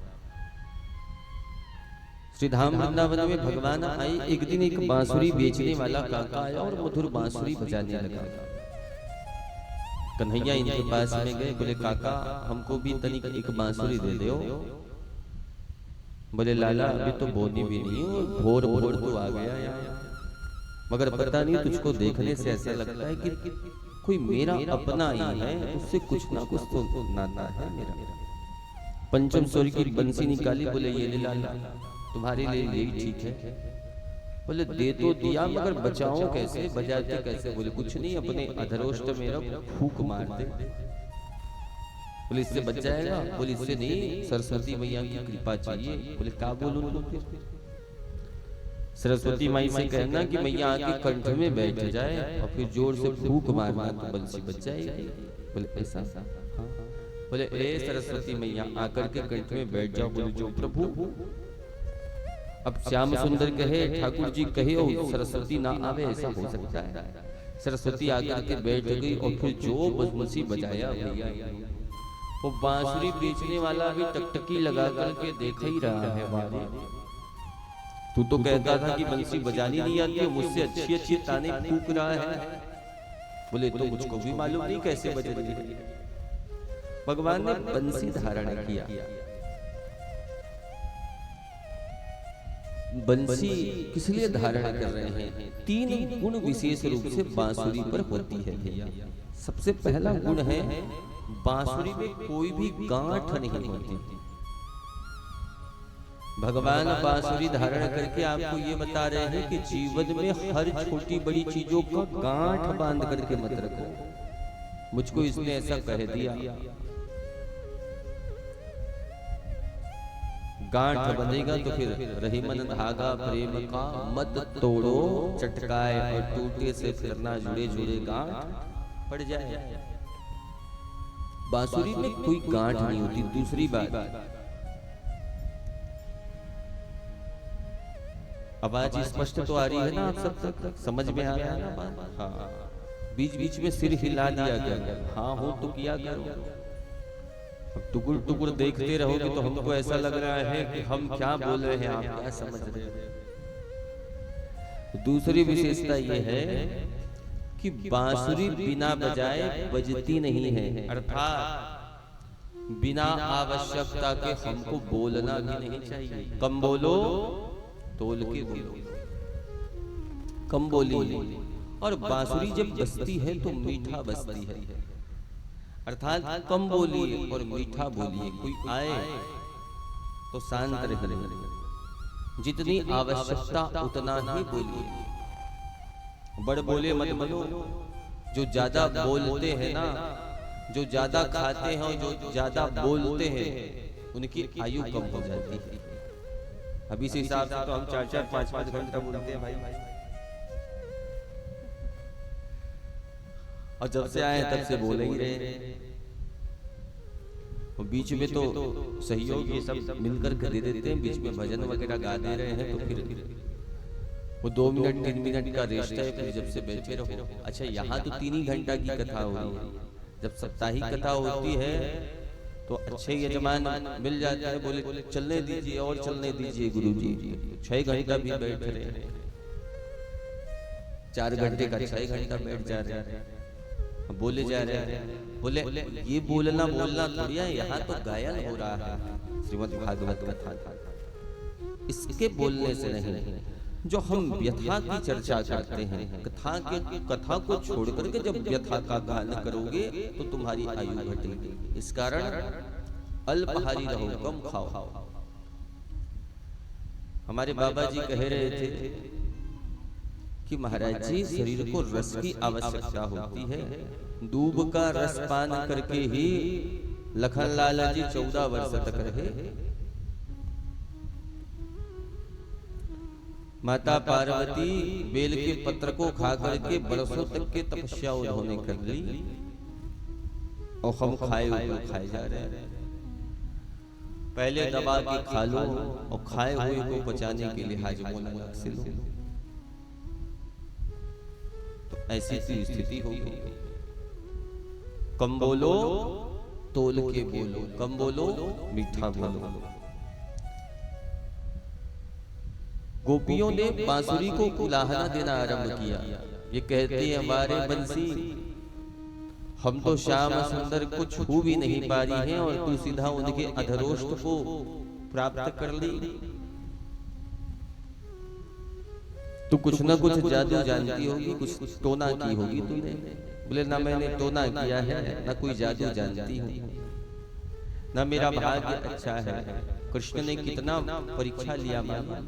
श्रीधाम वृंदावन में भगवान आए। एक दिन एक बांसुरी बेचने वाला काका आया और मधुर बांसुरी बजाने लगा। कन्हैया इनके पास में गए, बोले काका हमको भी तनिक एक बांसुरी दे दो। बोले लाला अभी तो बोनी भी नहीं, भोर भोर तो आ गया, मगर पता नहीं तुझको देखने से ऐसा लगता है कि कोई मेरा अपना ही है, उससे कुछ ना कुछ तो नाता है मेरा। पंचम स्वर की बंसी निकाली, बोले ये ले लाला तुम्हारे लिए यही ठीक है। बोले दे तो दिया मगर बचाओ कैसे, बजाते कैसे? बोले कुछ नहीं, अपने अधरोष्ट में रख फूक मार दे। बोले इससे बच जाएगा? बोले इससे नहीं, सरस्वती मैया की कृपा चाहिए। बोले क्या बोलूं तो फिर? सरस्वती माई से कहना कि मैया आके कंठ में बैठ जाए और फिर जोर से फूक मारना तो बंसी बच जाएगी। बोले ऐसा? बोले ए सरस्वती मैया आकर के कंठ में बैठ जाओ। बोले जो प्रभु। अब श्याम सुंदर कहे, ठाकुर जी कहे और सरस्वती ना आवे, ऐसा हो सकता है? सरस्वती आकर के बैठ गई और फिर जो बंसी बजाया भैया, वो बांसुरी बेचने वाला भी टकटकी लगा करके देख ही रहा है। वारे तू तो कहता था कि बंसी बजानी नहीं आती, मुझसे अच्छी अच्छी ताने फूंक रहा है। बोले तो मुझको भी मालूम नहीं कैसे बजेगी। भगवान ने बंसी धारण किया। बंसी किस लिए धारण कर रहे हैं? 3 गुण विशेष रूप से बांसुरी पर होती है भैया। सबसे पहला गुण है बांसुरी में कोई भी गांठ नहीं होती। भगवान बांसुरी धारण करके आपको ये बता रहे हैं कि जीवन में हर छोटी बड़ी चीजों का गांठ बांध करके मत रखो। मुझको इसने ऐसा कह दिया, गांठ बनेगा तो फिर रही मन धागा प्रेम का मत तोड़ो, चटकाए और टूटे से फिरना जुड़े जुड़े गांठ पड़ जाए। बांसुरी में कोई गांठ नहीं होती। दूसरी बात, आवाज स्पष्ट तो आ रही है ना? आप सब तक समझ में आ रहा है ना बात? हाँ, बीच बीच में सिर हिला दिया गया, हाँ हो तो किया करो। अब टुकुर टुकुर देखते रहोगे तो हमको ऐसा लग रहा है कि हम क्या बोल रहे हैं, आप क्या समझ रहे हैं। दूसरी विशेषता यह है कि बांसुरी बिना बजाए बजती नहीं है, अर्थात बिना आवश्यकता के हमको बोलना भी नहीं चाहिए। कम बोलो, तोल के बोलो, कम बोली। और बांसुरी जब बजती है तो मीठा बजती है, अर्थात कम बोलिए और मीठा बोलिए। कोई आए तो शांत रहिए, जितनी आवश्यकता उतना ही बोलिए। बड़ बोले मत बनो। जो ज्यादा बोलते हैं ना, जो ज्यादा खाते हैं और जो ज्यादा बोलते हैं, उनकी आयु कम हो जाती है। अभी से हिसाब से तो हम 4-4 5-5 घंटा बोलते हैं भाई। और जब से आए तब से बोले ही रहे। और बीच में तो सहयोग ये सब मिलकर के दे देते हैं, बीच में भजन वगैरह गा दे रहे हैं तो फिर वो 2 मिनट 3 मिनट का रेस्ट है, फिर जब से बैठे रहो। अच्छा, यहाँ तो 3 ही घंटा की कथा हो रही है। जब साप्ताहिक कथा होती है तो अच्छे यजमान मिल जाते हैं, बोले चलने दीजिए और चलने दीजिए गुरुजी। 6 घंटा भी बैठ रहे हैं, 4 घंटे का 6 घंटा बैठ जा रहे हैं, बोले जा रहे हैं। बोले ये बोलना थोड़ी है, यहाँ तो गायन हो रहा है श्रीमद् भागवत कथा। इसके बोलने से नहीं, जो हम व्यथा की चर्चा करते हैं, कथा को छोड़ करके जब व्यथा का गान करोगे तो तुम्हारी आयु घटेगी। इस कारण अल्पाहारी रहो, कम खाओ। हमारे बाबा जी कह रहे थे कि महाराज जी, शरीर को रस की आवश्यकता होती है। दूब का रस पान करके ही लखन लाला जी 14 वर्ष तक रहे। माता पार्वती बेल के पत्र को खा करके बरसों तक के तपस्या उन्होंने कर ली, और हम खाए जा रहे हैं। पहले दबा के खा लो और खाए हुए को बचाने के लिए हाजमों अलग से लो। तो ऐसी सी स्थिति हो गई। कम बोलो तोल के बोलो, कम बोलो मीठा बोलो। गोपियों ने बांसुरी को कुलाहना देना आरंभ किया। ये कहते हैं, हमारे बंसी, हम तो श्याम सुंदर को छू भी नहीं पा रही हैं और तू सीधा उनके अधरोष्ठ को प्राप्त कर ली। तू कुछ ना कुछ जादू जानती होगी, कुछ टोना की होगी तूने। बोले ना मैंने टोना किया है, ना कोई जादू जानती हूँ, ना मेरा भाग्य अच्छा है। कृष्ण ने कितना परीक्षा लिया मामा।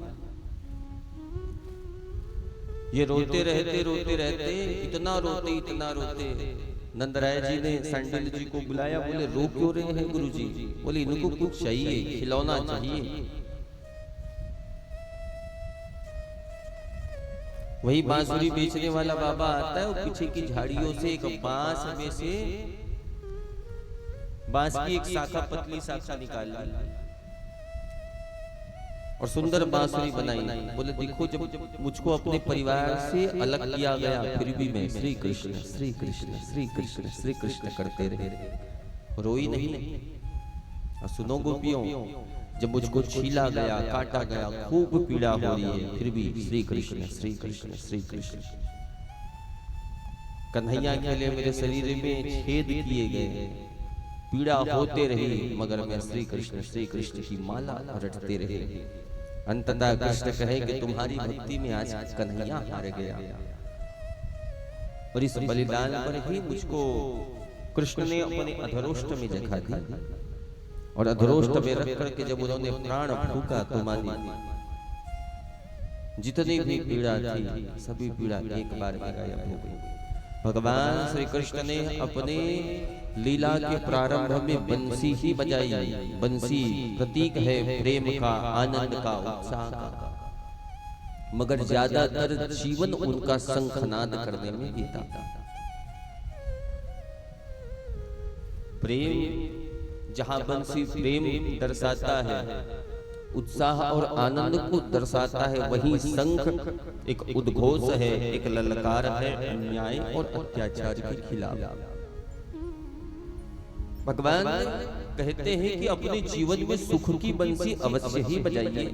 ये रोते रहते इतना रोते नंदराय जी ने सांडिल जी को बुलाया। बोले रो क्यों रहे हैं गुरुजी? बोले इनको कुछ चाहिए, खिलौना चाहिए। वही बांसुरी बेचने वाला बाबा आता है, वो पीछे की झाड़ियों से एक बांस में से बांस की एक शाखा, पतली शाखा निकाल ली और सुंदर बांसुरी बनाई। बोले देखो, जब मुझको अपने परिवार से अलग किया गया, फिर भी मैं श्री कृष्ण श्री कृष्ण श्री कृष्ण श्री कृष्ण करते रहे, रोई नहीं। और सुनो गोपियों, जब मुझको छीला गया, काटा गया, खूब पीड़ा हो रही है, फिर भी श्री कृष्ण श्री कृष्ण श्री कृष्ण। कन्हैया के लिए मेरे शरीर में छेद किए गए, पीड़ा होते रही, मगर मैं श्री कृष्ण की माला रटते रहे। अंततः कृष्ण कहे कि तुम्हारी भक्ति में आज कन्हैया हार गया। और इस बलिदान पर ही मुझको कृष्ण ने अपने अधरोष्ठ में जगह दी, और अधरोष्ठ में रख करके जब उन्होंने प्राण फूका तो मानी जितनी भी पीड़ा थी, सभी पीड़ा एक बार में गायब हो गई। भगवान श्री कृष्ण ने अपने लीला के प्रारंभ में बंसी ही बजाई। बंसी प्रतीक है प्रेम का, आनंद का, उत्साह का, मगर ज्यादातर जीवन उनका शंखनाद करने में बीता। प्रेम, जहां बंसी प्रेम दर्शाता है, उत्साह और आनंद को दर्शाता है, वहीं शंख एक उद्घोष है, एक ललकार है अन्याय और अत्याचार के खिलाफ। भगवान कहते हैं कि अपने जीवन में सुख की बंसी अवश्य ही बजाइए।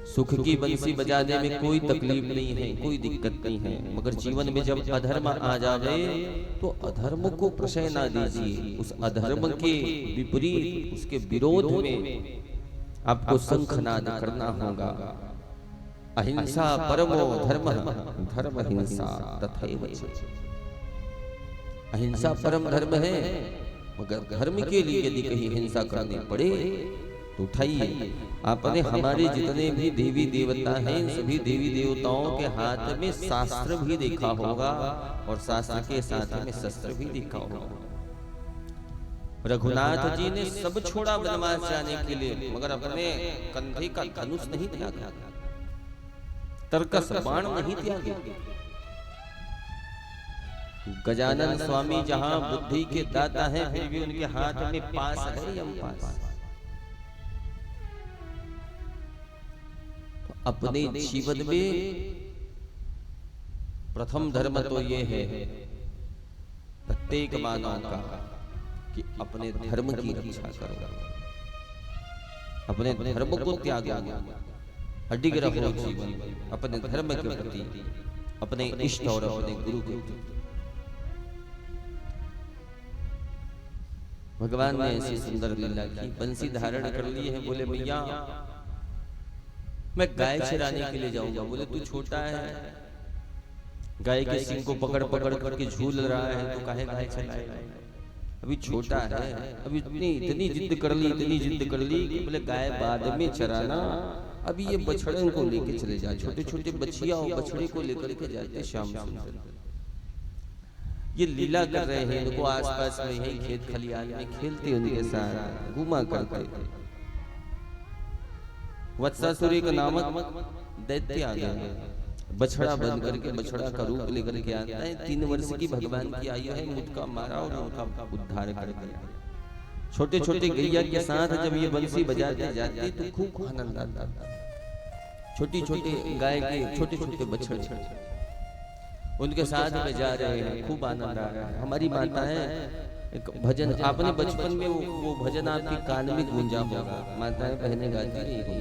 सुख की बंसी बजाने में कोई तकलीफ नहीं है, कोई दिक्कत नहीं है, मगर जीवन में जब अधर्म आ जाए तो अधर्म को प्रशय ना दीजिए। उस अधर्म के विपरीत, उसके विरोध में आपको शंखनाद करना होगा। अहिंसा परमो धर्म, धर्म हिंसा तथैव च। अहिंसा परम धर्म है, मगर धर्म के लिए यदि कहीं हिंसा करनी पड़े तो उठाइए। आपने हमारे जितने भी देवी देवता हैं, सभी देवी देवताओं के हाथ में शास्त्र भी देखा होगा, और शास्त्र के साथ में शस्त्र भी देखा होगा। रघुनाथ जी ने सब छोड़ा वनवास जाने के लिए, मगर अपने कंधे का धनुष नहीं त्यागा, तरकस बाण नहीं त्यागे। गजानन स्वामी जहां बुद्धि के दाता हैं, फिर भी उनके हाथ में पास है यमपास। तो अपने जीवन में प्रथम धर्म तो ये है प्रत्येक मानव का कि अपने धर्म की रक्षा करो, अपने धर्म को त्यागो, अडिग रहो जीवन अपने धर्म के प्रति, अपने इष्ट और अपने गुरु के प्रति। भगवान ने ऐसी सुंदर लीला की, बंसी धारण कर ली है। बोले भैया मैं गाय चराने के लिए जाऊंगा। बोले तू छोटा है, गाय के सिंग को पकड़ पकड़ करके झूल रहा है, तो काहे गाय चलाएगा, अभी छोटा है। अभी इतनी जिद कर ली, इतनी जिद कर ली कि बोले गाय बाद में चराना, अभी ये बछड़े को लेके चले जा, छोटे छोटे बछिया और बछड़े को लेकर के जाते श्याम सुंदर। ये लीला कर रहे हैं, इनको आसपास में ही खेत खलियान में खेलते उनके साथ घुमा करते। वत्सासुर का नामक दैत्य आ गया, बछड़ा बन करके, बछड़ा का रूप लेकर के आता है। 3 वर्ष की भगवान की आयु है, मुझका मारा और उनका उद्धार कर दिया। छोटे छोटे गैया के साथ जब ये बंसी बजाते जाते तो खूब आनंद आता था। छोटी छोटी गाय के छोटे छोटे बछड़े उनके साथ में जा रहे हैं, खूब आनंद आ रहा है। हमारी माता है, एक भजन आपने बचपन में वो भजन आपके कान में गूंजा होगा, माताएं बहनें गाती रही,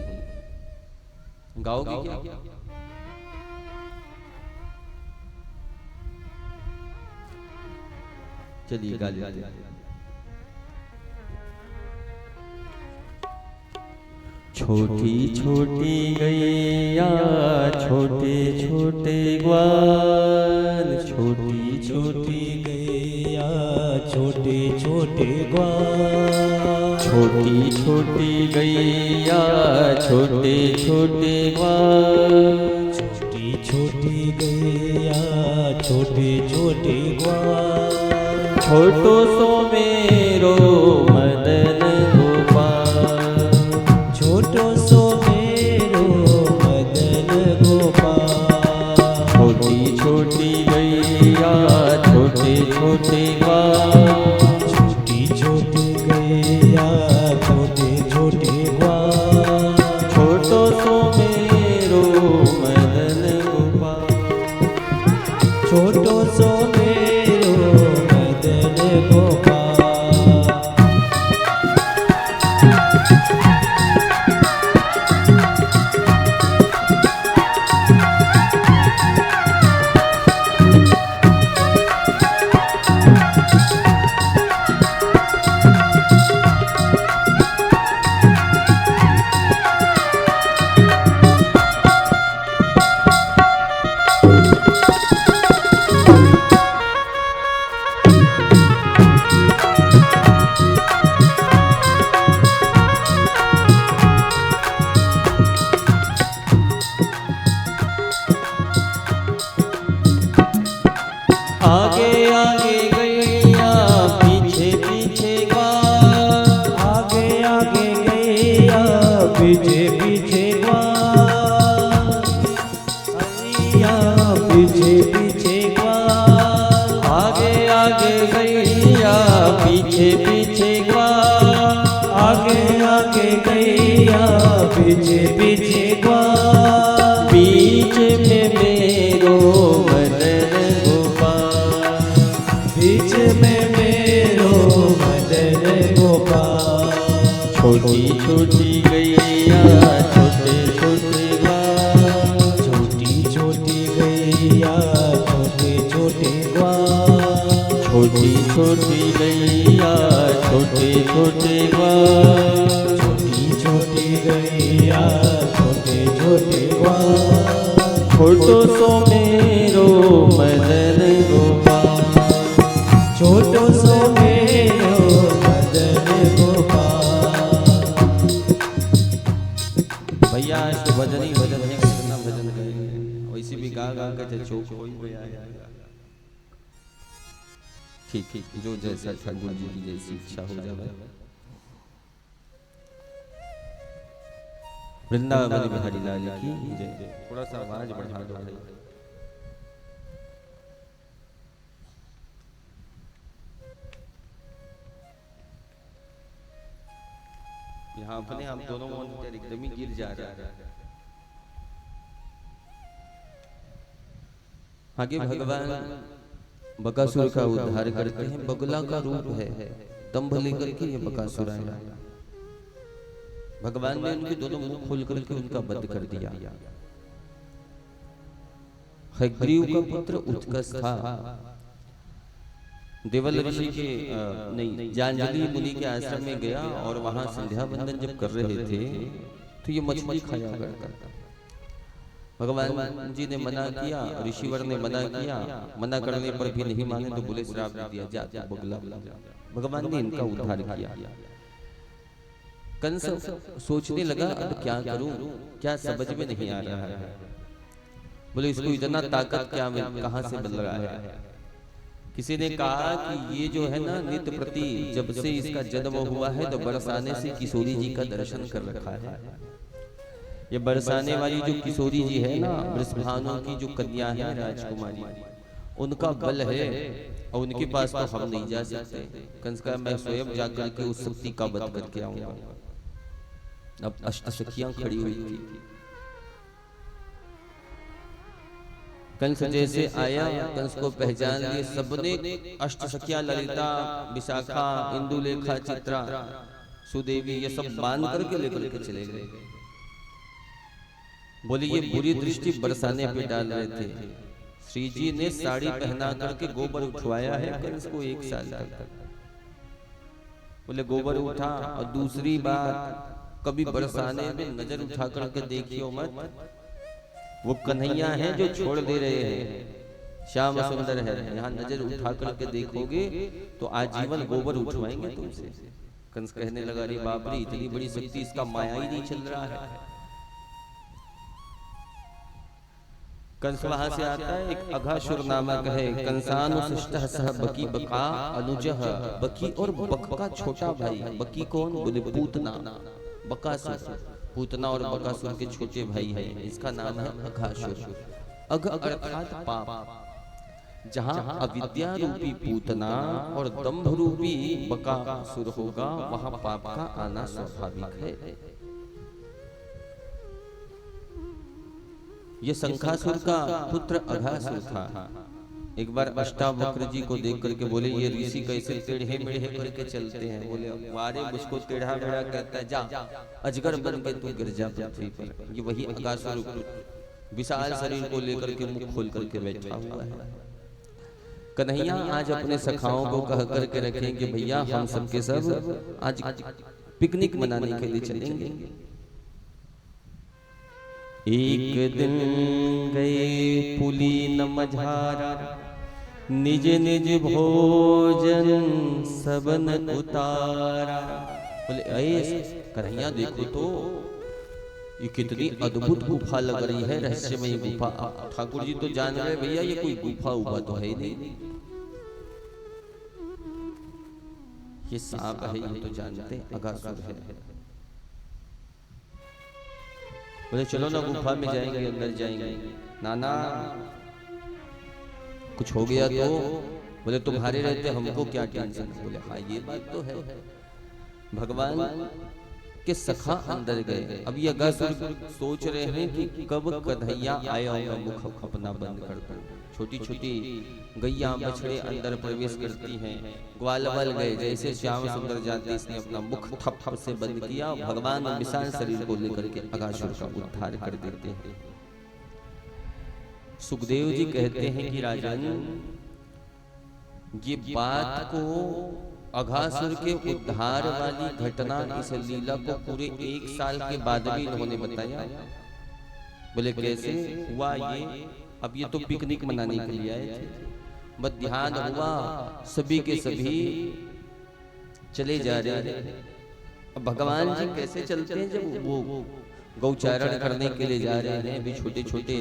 गाओगे क्या? चलिए गा लेते हैं। छोटी छोटी गैया छोटे छोटे ग्वाल, छोटी छोटी गैया छोटे छोटे ग्वाल, छोटी छोटी गैया छोटे छोटे ग्वाल, छोटी छोटी गैया छोटे छोटे ग्वाल, छोटो सो मेरो मदन गोपाल, छोटो सो मेरो मदन गोपाल, छोटी छोटी गैया छोटे छोटे ग्वाल, छोटी छोटी गैया छोटे छोटे ग्वाल, छोटो सो मेरो मदन गोपाल, छोटो सो मेरो मदन गोपाल। आगे आगे गैया पीछे पीछे ग्वाल, आगे आगे गैया पीछे पीछे ग्वाल, गैया पीछे पीछे ग्वाल, आगे आगे गैया पीछे पीछे ग्वाल, आगे आगे गैया पीछे पीछे ग्वाल, बीच में मेरो मदन गोपाल, बीच में मेरो मदन गोपाल, छोटी छोटी गैया छोटे छोटे ग्वाल, छोटी छोटी गैया छोटे छोटे ग्वाल, छोटी छोटी गैया छोटे छोटे ग्वाल, छोटी छोटी गैया छोटे छोटे ग्वाल, छोटो सो मेरो मदन गोपाल, छोटो सो मेरो मदन गोपाल। भैया आज तो भजन ही भजन है, कितना भजन करेंगे, वैसे भी गा गा के चौक हो ही गया है। ठीक ठीक, जो जैसा ठाकुर जी की जैसी इच्छा हो जाए। वृंदावन बिहारी लाल की जय। थोड़ा सा आवाज बढ़ा दो भाई। यहाँ अपने हम दोनों मॉनिटर एकदम ही गिर जा रहा है। आगे भगवान बकासुर का उद्धार करते हैं। बगुला का रूप है, दंभ लेकर के ये बकासुर आया। भगवान ने उनके दोनों मुंह खोल करके उनका वध कर दिया। हयग्रीव का पुत्र उत्कर्ष था। देवल ऋषि के नहीं, जानजलि मुनि के आश्रम में गया और वहां संध्या वंदन जब कर रहे थे तो ये मछली खाया करता था। भगवान जी ने मना किया, ऋषिवर ने मना किया, मना करने पर भी नहीं माने तो बोले श्राप दे दिया, जा बगुला। भगवान ने इनका उद्धार किया। कंस सोचने लगा अब क्या करूं, क्या समझ में नहीं आ रहा है। बोले इसको इतना ताकत क्या में कहां से मिल रहा है। किसी ने कहा कि ये जो है ना नित्य प्रति जब से इसका जन्म हुआ है तो बरसाने से किशोरी जी का दर्शन कर रखा है। ये बरसाने वाली जो किशोरी जी है ना, वृषभानु की जो कन्या है राजकुमारी, उनका बल है और उनके पास तो हम नहीं जा सकते। कंस का मैं स्वयं जाकर के उस शक्ति का वध करके आऊंगा। अब अष्टसखियां खड़ी हुई थी। कंस जैसे आया, कंस को पहचान लिए सबने। अष्टसखियां ललिता, विशाखा, इंदुलेखा, चित्रा, सुदेवी, ये सब बांध करके लेकर के चले गए। बोले ये बुरी दृष्टि बरसाने पे डाल रहे थे। श्री जी ने साड़ी पहना करके गोबर उठवाया है कंस को 1 साल तक। बोले गोबर उठा। और दूसरी बात, कभी बरसाने में नजर उठा करके देखियो मत। वो कन्हैया है जो छोड़ दे रहे हैं, श्याम सुंदर है, यहाँ नजर उठा करके देखोगे तो आजीवन गोबर उठवाएंगे तुमसे। कंस कहने लगा अरे बाप रे, इतनी बड़ी शक्ति, इसका माया ही नहीं चल रहा है। कंस वहां से आता है, एक अघासुर नामक है। कंसानुशिष्टः सह बकी बका अनुजः। बकी और बक का छोटा भाई। बकी कौन? बोले पूतना, बकासुर। पूतना और बकासुर के छोटे भाई हैं, इसका नाम है अघासुर। अघ अर्थात पाप। जहां अविद्या रूपी पूतना और दंभ रूपी बकासुर होगा, वहां पाप का आना स्वाभाविक है। ये शंखासुर का पुत्र अघासुर था। एक बार अष्टावक्र जी को देख करके बोले ये ऋषि कैसे टेढ़े मेढ़े करके चलते हैं। बोले वारे मुझको टेढ़ा मेढ़ा कहता है, जा अजगर बन के तू गिर जा पृथ्वी पर। ये वही अघासुर विशाल शरीर को लेकर के मुख खोल करके बैठा हुआ है। कन्हैया आज अपने सखाओं को कह करके रखें कि भैया हम सबके सब आज पिकनिक मनाने के लिए चलेंगे। एक दिन गए पुलीन मझारा, निज निज भोजन सबन उतारा। बोले ऐ कन्हैया देखो तो ये कितनी अद्भुत गुफा लग रही है, रहस्यमयी गुफा। ठाकुर जी तो जान रहे भैया ये कोई गुफा हुआ तो है नहीं, ये सांप है, ये तो जानते अघासुर है। बोले चलो ना गुफा में जाएंगे, अंदर जाएंगे। नाना कुछ हो गया तो? बोले तुम्हारे रहते हमको क्या टेंशन। बोले हाँ ये बात तो है। भगवान के सखा अंदर गए। अब ये अघासुर सोच रहे हैं कि कब कन्हैया आया और मुख अपना बंद कर दूं। छोटी छोटी गैया बछड़े अंदर प्रवेश करती हैं। ग्वाल बल गए, जैसे श्याम सुंदर जाते इसने अपना मुख थप थप से बंद किया। भगवान विशाल शरीर को लेकर के अघासुर का उद्धार कर देते हैं। सुखदेव जी कहते हैं कि राजन ये बात को अघासुर के उद्धार वाली घटना, इस लीला को पूरे 1 साल के बाद भी इन्होंने बताया। बोले कैसे हुआ ये? अब ये तो पिकनिक मनाने के लिए आए थे। मध्याह्न हुआ, सभी के सभी चले जा रहे हैं। अब भगवान जी कैसे चलते हैं जब वो गौचारण करने के लिए जा रहे हैं। भी छोटे छोटे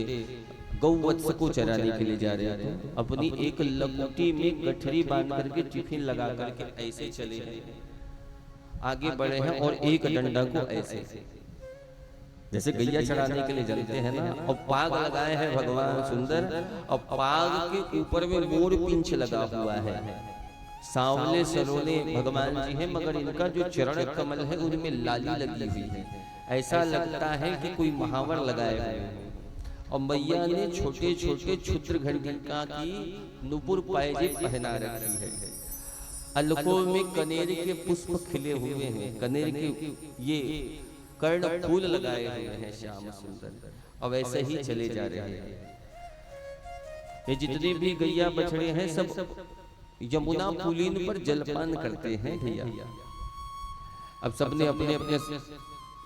गौवत्स को चराने के लिए जा रहे थे। अपनी एक लकुटी में गठरी बांध करके टिफिन लगा करके ऐसे चले हैं, आगे बढ़े हैं और एक डंडा को ऐसे जैसे गैया चढ़ाने के लिए चलते हैं ना, और पाग लगाए हैं भगवान सुंदर, और पाग के ऊपर में मोर पिंछ लगा हुआ है। सांवले सरोने भगवान जी हैं, मगर इनका जो चरण कमल है उनमें लाली लगी हुई है, ऐसा लगता है कि कोई महावर लगाए हुए हैं। और मैया ने छोटे छोटे क्षुद्र घंटिका की नुपुर पायजेब पहना रखी है। अलकों में कनेर के पुष्प खिले हुए हैं, कनेर के ये कर्ण फूल लगाए हुए हैं श्याम सुंदर, और वैसे ही चले जा रहे हैं। ये जितने भी गैया बछड़े हैं सब यमुना पुलीन पर जलपान करते हैं भैया। अब सबने अपने अपने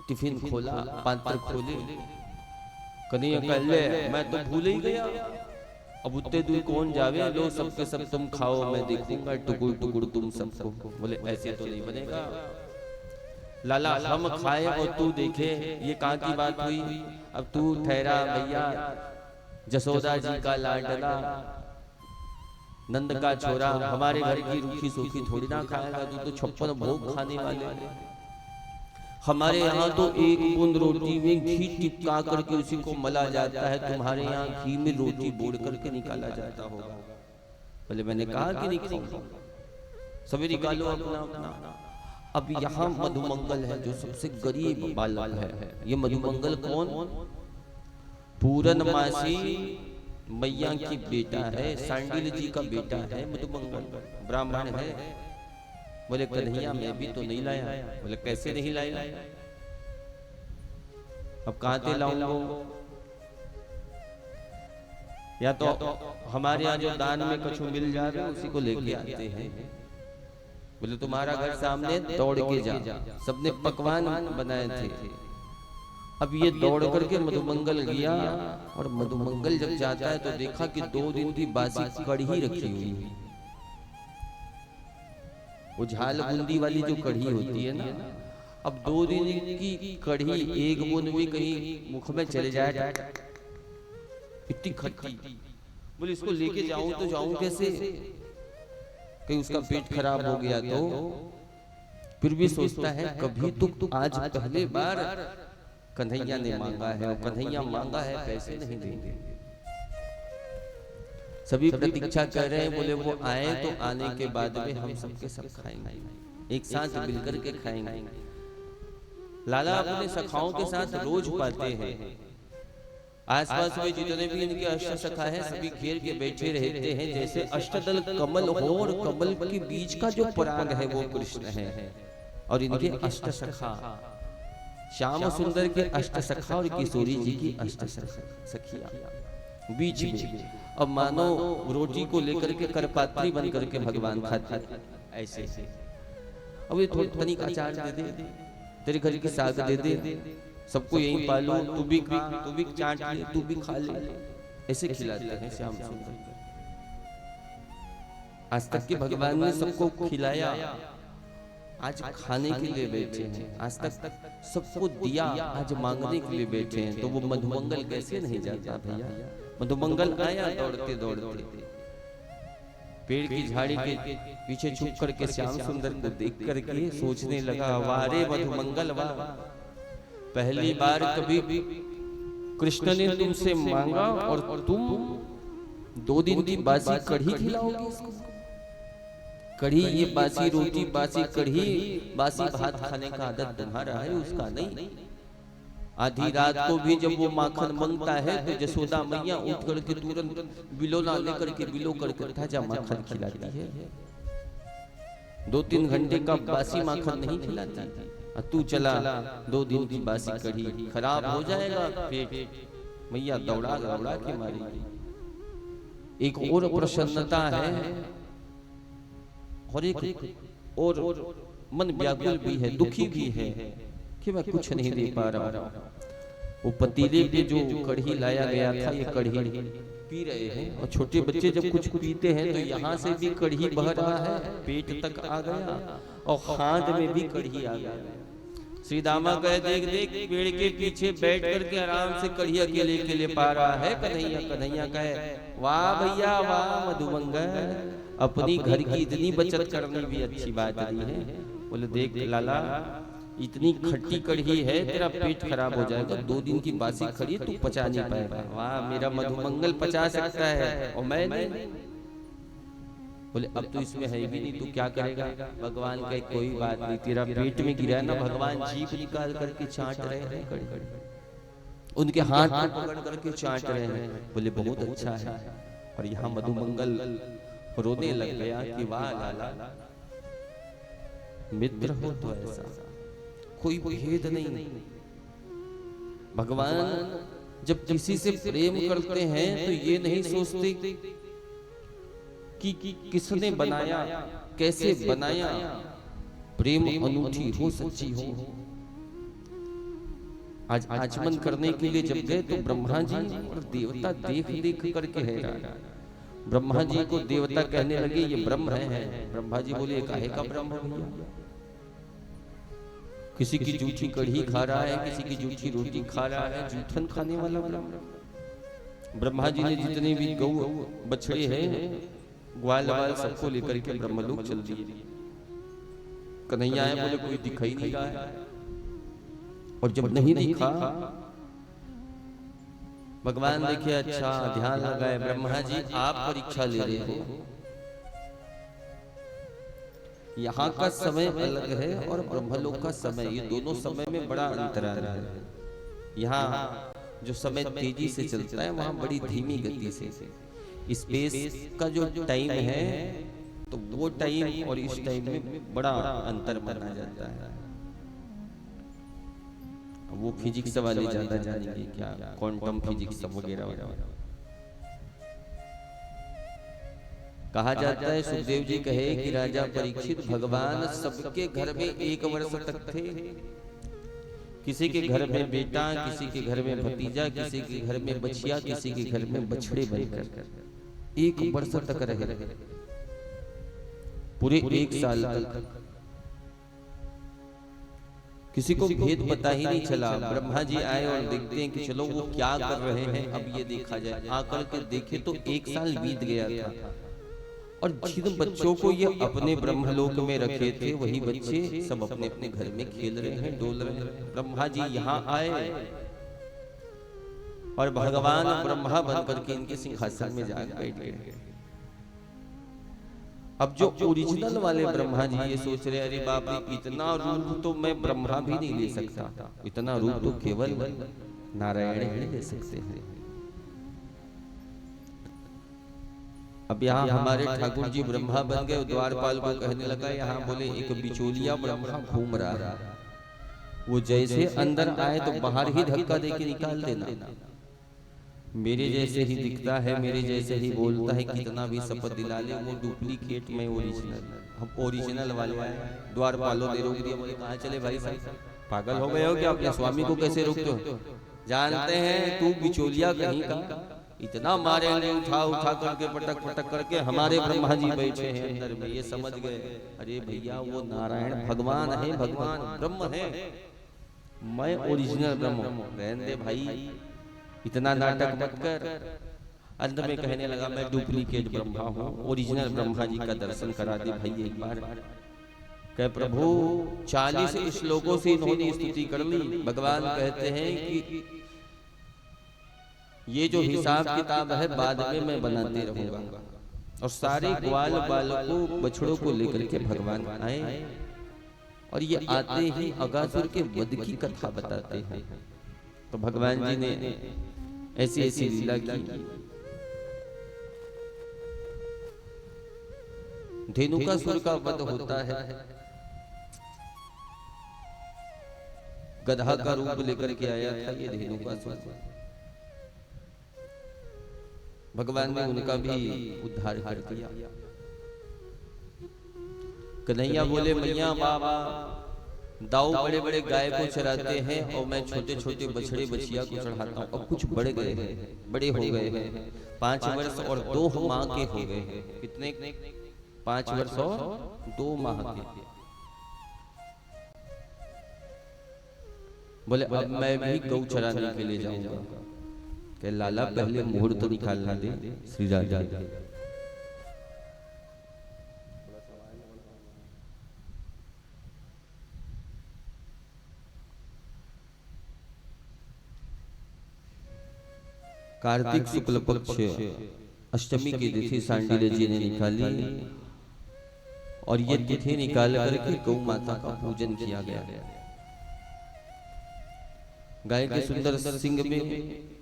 टिफिन खोला, पात्र खोले, कन्हैया कह ले मैं तो भूल ही गया, अब उतने दूर कौन जावे, लो सबके सब तुम खाओ, मैं देखूंगा टुकुर टुकुर तुम सबको। बोले ऐसे तो नहीं बनेगा लाला, हम खाए और तू देखे, ये कहाँ की बात हुई। अब तू ठहरा भैया, जसोदा जी का लाडला नंद का छोरा, हमारे घर की रूखी सूखी थोड़ी ना खाएगा, तू तो 56 भोग खाने वाले। हमारे यहाँ तो एक बूंद रोटी में घी टिपका करके उसी को मला जाता है, तुम्हारे यहाँ घी में रोटी बोड़ करके निकाला जाता होगा। बोले मैंने कहा कि नहीं खाऊंगा, सभी निकालो अपना अपना। अब यहाँ मधुमंगल है जो सबसे गरीब बालक है। ये मधुमंगल कौन? पूरनमासी मैया की बेटा है, सांडिल जी का बेटा है मधुमंगल, ब्राह्मण है। बोले कन्हैया मैं भी तो नहीं लाया। बोले कैसे नहीं लाया, अब कहाँ से लाऊंगा? या तो हमारे यहाँ जो दान में कछु मिल जाए उसी को लेके आते हैं। बोले तुम्हारा घर सामने, दौड़ के जा। सबने पकवान बनाए थे। अब ये दौड़ करके मधुमंगल गया, और मधुमंगल जब जाता है तो देखा कि 2 दिन की बासी कढ़ी रखी हुई है। वो झाल बूंदी वाली जो कढ़ी होती है ना, अब 2 दिन की कढ़ी एक बूंद भी कहीं मुख में चले जाए, इतनी खट्टी। बोले इसको लेके जाऊं तो जाऊं कैसे, कहीं उसका पेट खराब हो गया तो। फिर भी सोचता है कभी तो आज पहले बार कन्हैया ने मांगा है, और कन्हैया मांगा है कैसे नहीं देंगे। सभी प्रतीक्षा कर रहे हैं, बोले वो आए तो आने के बाद में हम सबके सब खाएंगे, एक साथ मिलकर के खाएंगे। लाला अपने सखाओं के साथ रोज पाते हैं, आसपास में जितने भी इनके अष्ट सखा है सभी घेर के बैठे रहते हैं, जैसे अष्टदल कमल हो, और कमल के बीच का जो पराग है वो कृष्ण है, और इनके अष्ट सखा श्याम सुंदर के अष्ट सखा और किशोरी जी की अष्ट सखिया बीच में। अब मानो रोटी को लेकर के करपात्री बन करके भगवान खाते ऐसे। अब ये थोड़ी तनिक अचार दे दे, तेरे घर की साग दे दे, सबको यहीं पालो, तू भी खा, तू भी चाट ले, तू भी खा ले, ऐसे खिलाते हैं श्याम सुंदर। आज तक के भगवान ने सबको खिलाया, आज खाने के लिए बैठे हैं। आज तक सबको दिया, आज मांगने के लिए बैठे हैं। तो वो मधुमंगल कैसे नहीं जाता भैया। मधुमंगल आया दौड़ते दौड़ते, पेड़ की झाड़ी के पीछे छुप करके श्याम सुंदर को देख करके सोचने लगा, वारे मधुमंगल वाह, पहली बार कभी कृष्ण ने तुमसे मांगा और तुम 2 दिन की बासी कढ़ी खिलाओगे इसको। कढ़ी, ये बासी रोटी, बासी कढ़ी, बासी भात खाने का आदत तुम्हारा है, उसका नहीं। आधी रात को भी जब वो माखन मांगता है तो जसोदा मैया उठ करके तुरंत बिलोना लेकर के बिलो करके ताजा माखन खिलाती है। 2-3 घंटे का बासी माखन नहीं खिलाती। तू चला 2 दिन की बासी कढ़ी, खराब हो जाएगा पेट। मैया दौड़ा दौड़ा के मारी। एक और प्रसन्नता है और एक और मन व्याकुल भी है, दुखी भी है कि मैं कुछ नहीं दे पा रहा। वो पतीले पे जो कढ़ी लाया गया था, ये कढ़ी पी रहे हैं, और छोटे बच्चे जब कुछ पीते हैं तो यहाँ से भी कढ़ी बह रहा है, पेट तक आ गया और खाद में भी कढ़ी आ गया। श्री दामा कहे देख देख पेड़ के पीछे बैठ करके आराम से कढ़ी अकेले अकेले पा रहा है कन्हैया। कन्हैया कहे वाह भैया वाह मधुमंगल, अपनी घर की इतनी बचत करनी भी अच्छी बात नहीं है। बोले देख लाला, इतनी खट्टी कढ़ी है तेरा पेट खराब हो जाएगा, 2 दिन की बासी खड़ी तू पचा नहीं पाएगा। वाह मेरा मधुमंगल पचा सकता है और मैं नहीं। बोले अब तो इसमें है भी नहीं, तू क्या करेगा? भगवान कहे कोई बात नहीं, तेरा पेट में गिरा है ना, भगवान जीभ निकाल करके चाट रहे हैं कड़ी, उनके हाथ पकड़ करके चाट रहे हैं। बोले बहुत अच्छा है। और यहाँ मधुमंगल रोने लग गया कि वाह लाला, मित्र हो तो ऐसा, कोई भेद नहीं। भगवान जब किसी से प्रेम करते हैं तो ये नहीं सोचते कि किसने बनाया, कैसे बनाया। प्रेम अनूठी हो, सच्ची हो। आज आचमन करने के लिए जब गए तो ब्रह्मा जी और देवता देख देख करके हैरान। ब्रह्मा जी को देवता कहने लगे ये ब्रह्म है। ब्रह्मा जी बोले काहे का ब्रह्म भैया? किसी की जूठी कढ़ी खा रहा है, किसी की जूठी रोटी खा रहा है, जूठन खाने वाला ब्रह्म। ब्रह्मा जी ने जितने भी गौ बछड़े हैं, ग्वाल वाल सबको लेकर के ब्रह्मलोक चल दिए। कन्हैया आए, बोले कोई दिखाई नहीं रहा है। और जब नहीं दिखा, भगवान देखे अच्छा ध्यान लगाए, ब्रह्मा जी आप परीक्षा ले रहे हो। यहाँ का समय अलग है और ब्रह्मलोक का समय, ये दोनों समय में बड़ा अंतराल है। यहाँ जो समय तेजी से चलता है, वहाँ बड़ी धीमी गति से। स्पेस का जो टाइम है तो वो टाइम और इस टाइम में बड़ा अंतर माना जाता है। वो फिजिक्स वाले ज्यादा जानेंगे, क्या क्वांटम फिजिक्स वगैरह वगैरह। कहा जाता है, सुखदेव जी कहे कि राजा परीक्षित, भगवान सबके घर में 1 वर्ष तक थे। किसी के घर में बेटा, किसी के घर में भतीजा, किसी के घर में बछिया, किसी के घर में बछड़े बनकर 1 वर्ष तक रहे, पूरे 1 साल तक। किसी को भेद पता ही नहीं चला। ब्रह्मा जी आए और देखते हैं कि चलो वो क्या कर रहे हैं, अब ये देखा जाए। आकर के देखे तो 1 साल बीत गया था और जिन बच्चों को ये अपने ब्रह्मलोक में रखे थे, वही बच्चे सब अपने अपने घर में खेल रहे हैं, डोल रहे हैं। ब्रह्मा जी यहाँ आए और भगवान ब्रह्मा बनकर के इनके सिंहासन में जाकर बैठ गए। अब जो ओरिजिनल वाले ब्रह्मा जी ये सोच रहे, अरे बाप रे, इतना रूप तो मैं ब्रह्मा भी नहीं ले सकता, इतना रूप तो केवल नारायण ही ले सकते हैं। अब यहाँ हमारे ठाकुर जी ब्रह्मा बन गए। द्वारपाल को कहने लगा, यहाँ बोले एक बिचौलिया ब्रह्मा घूम रहा है, वो जैसे अंदर आए तो बाहर ही धक्का देके निकाल देना। मेरे जैसे ही दिखता है, मेरे जैसे ही बोलता है, कितना भी शपथ दिला ले, वो डुप्लीकेट में ओरिजिनल। हम ओरिजिनल वाले आए। द्वारपालों ने रोक दिया, बोले कहाँ चले भाई साहब, पागल हो गए हो क्या? अपने स्वामी को कैसे रोकते हो? जानते हैं तू बिचौलिया कहीं का, इतना मारेंगे उठा उठा करके, पटक पटक करके। हमारे ब्रह्मा जी बैठे हैं अंदर में, ये समझ गए, अरे भैया वो नारायण भगवान है, भगवान ब्रह्म है, मैं ओरिजिनल ब्रह्म हूँ। रहने दे भाई, इतना नाटक मत कर। अंत में कहने लगा, मैं डुप्लीकेट ब्रह्मा हूँ, ओरिजिनल ब्रह्मा जी का दर्शन करा दे भाई एक बार। कह प्रभु 40 श्लोकों से इन्होंने स्तुति कर ली। भगवान कहते हैं कि ये जो हिसाब किताब है बाद में मैं बनाते रहूंगा। और सारे ग्वाल बालकों बछड़ों को लेकर के भगवान आए और ये आते ही अगासुर के वध की कथा बताते हैं। तो भगवान जी ने ऐसी ऐसी लीला की। धेनुकासुर का वध होता है, गधा का रूप लेकर के आया था ये धेनुकासुर। भगवान ने उनका भी उद्धार कर दिया। कन्हैया बोले, मैया बाबा दाऊ बड़े बड़े गाय को चराते हैं और मैं छोटे छोटे बछड़े बछिया को चढ़ाता हूँ। अब कुछ बढ़ गए हैं, बड़े हो गए हैं, 5 वर्ष और 2 माह के हो गए हैं। कितने? 5 वर्ष और 2 माह के। बोले अब मैं भी गौ चराने के लिए जाऊंगा। कि लाला पहले मुहूर्त निकालना दे श्री राजा। कार्तिक शुक्ल पक्ष अष्टमी की तिथि सांडिल्य जी ने निकाली और ये तिथि निकाल करके गौ माता का पूजन किया गया। गाय के सुंदर सिंग में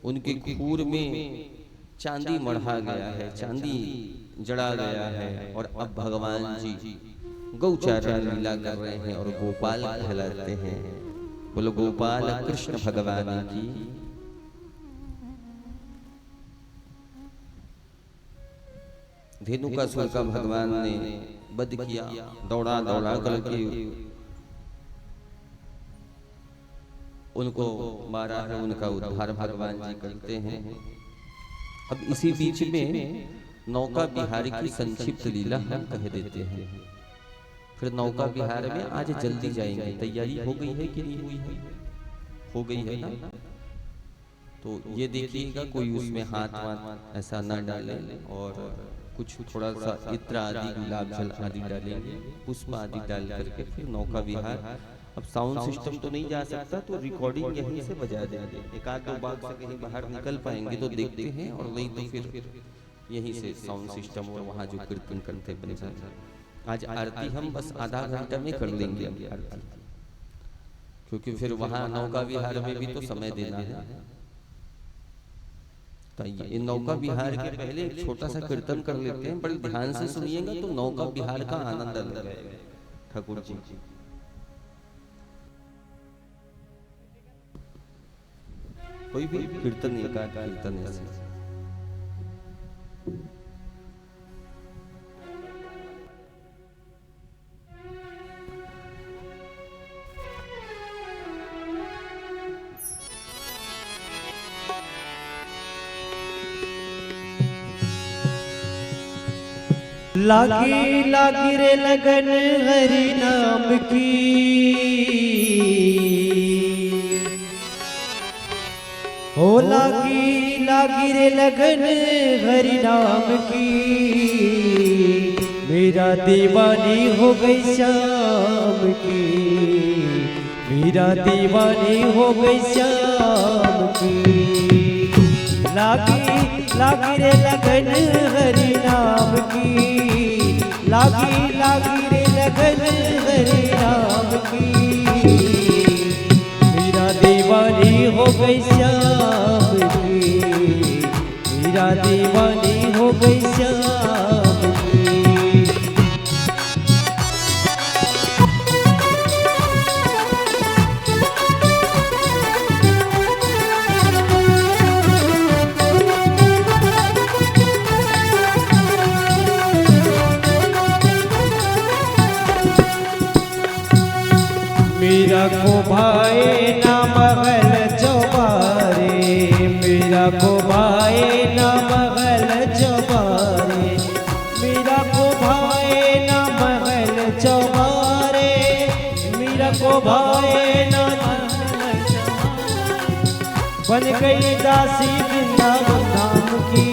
उनके खूर में चांदी मढ़ा गया है, चांदी जड़ा गया है और अब भगवान जी गौचारण लीला कर रहे हैं और गोपाल कहलाते हैं। बोलो गोपाल कृष्ण भगवान की। धेनुकासुर का भगवान ने वध किया, दौड़ा दौड़ा करके उनको मारा है, उनका उद्धार भगवान जी करते हैं। अब इसी बीच में नौका विहार की संक्षिप्त लीला हम कह देते हैं। फिर नौका विहार में आज जल्दी जाएंगे। तैयारी हो गई है कि नहीं हुई है? हो गई है ना? तो ये देखिएगा कोई उसमें हाथ वाथ ऐसा ना डाले और कुछ थोड़ा सा इत्र आदि गुलाब जल आदि डालेंगे, पुष्प आदि डाल करके फिर नौका विहार। अब साउंड सिस्टम तो नहीं जा सकता तो रिकॉर्डिंग यहीं से बजा देंगे। एक आध दो बार से कहीं बाहर निकल पाएंगे तो देखते हैं, और नहीं तो फिर यहीं से साउंड सिस्टम और वहाँ जो कीर्तन करते बन जाए। आज आरती हम बस आधा घंटा में कर लेंगे आरती, क्योंकि फिर वहाँ नौका विहार में भी तो समय देना है। तो ये नौका विहार के पहले एक छोटा सा कीर्तन कर लेते हैं, बड़े ध्यान से सुनिएगा तो नौका विहार का आनंद लगेगा। ठाकुर जी कोई भी कीर्तन एकाध कीर्तन ऐसे लागी लागी रे लगन हरि नाम की, हो लागी लागी रे लगन हरि नाम की। मेरा दीवानी हो गई शाम की, मेरा दीवानी हो गई शाम की। लागी लागी रे लगन हरि नाम की, लागी लागी रे लगन हरि नाम की। मेरा दीवानी हो गई श्याम की, मेरा दीवानी हो गई श्याम की। मेरा को भाई ना महल चौबारे, मेरा को भाई ना महल चौबारे, मेरा को भाई ना महल चौबारे, मेरा को भाई ना महल चौबारे। बन गई दासी वृंदावन धाम की,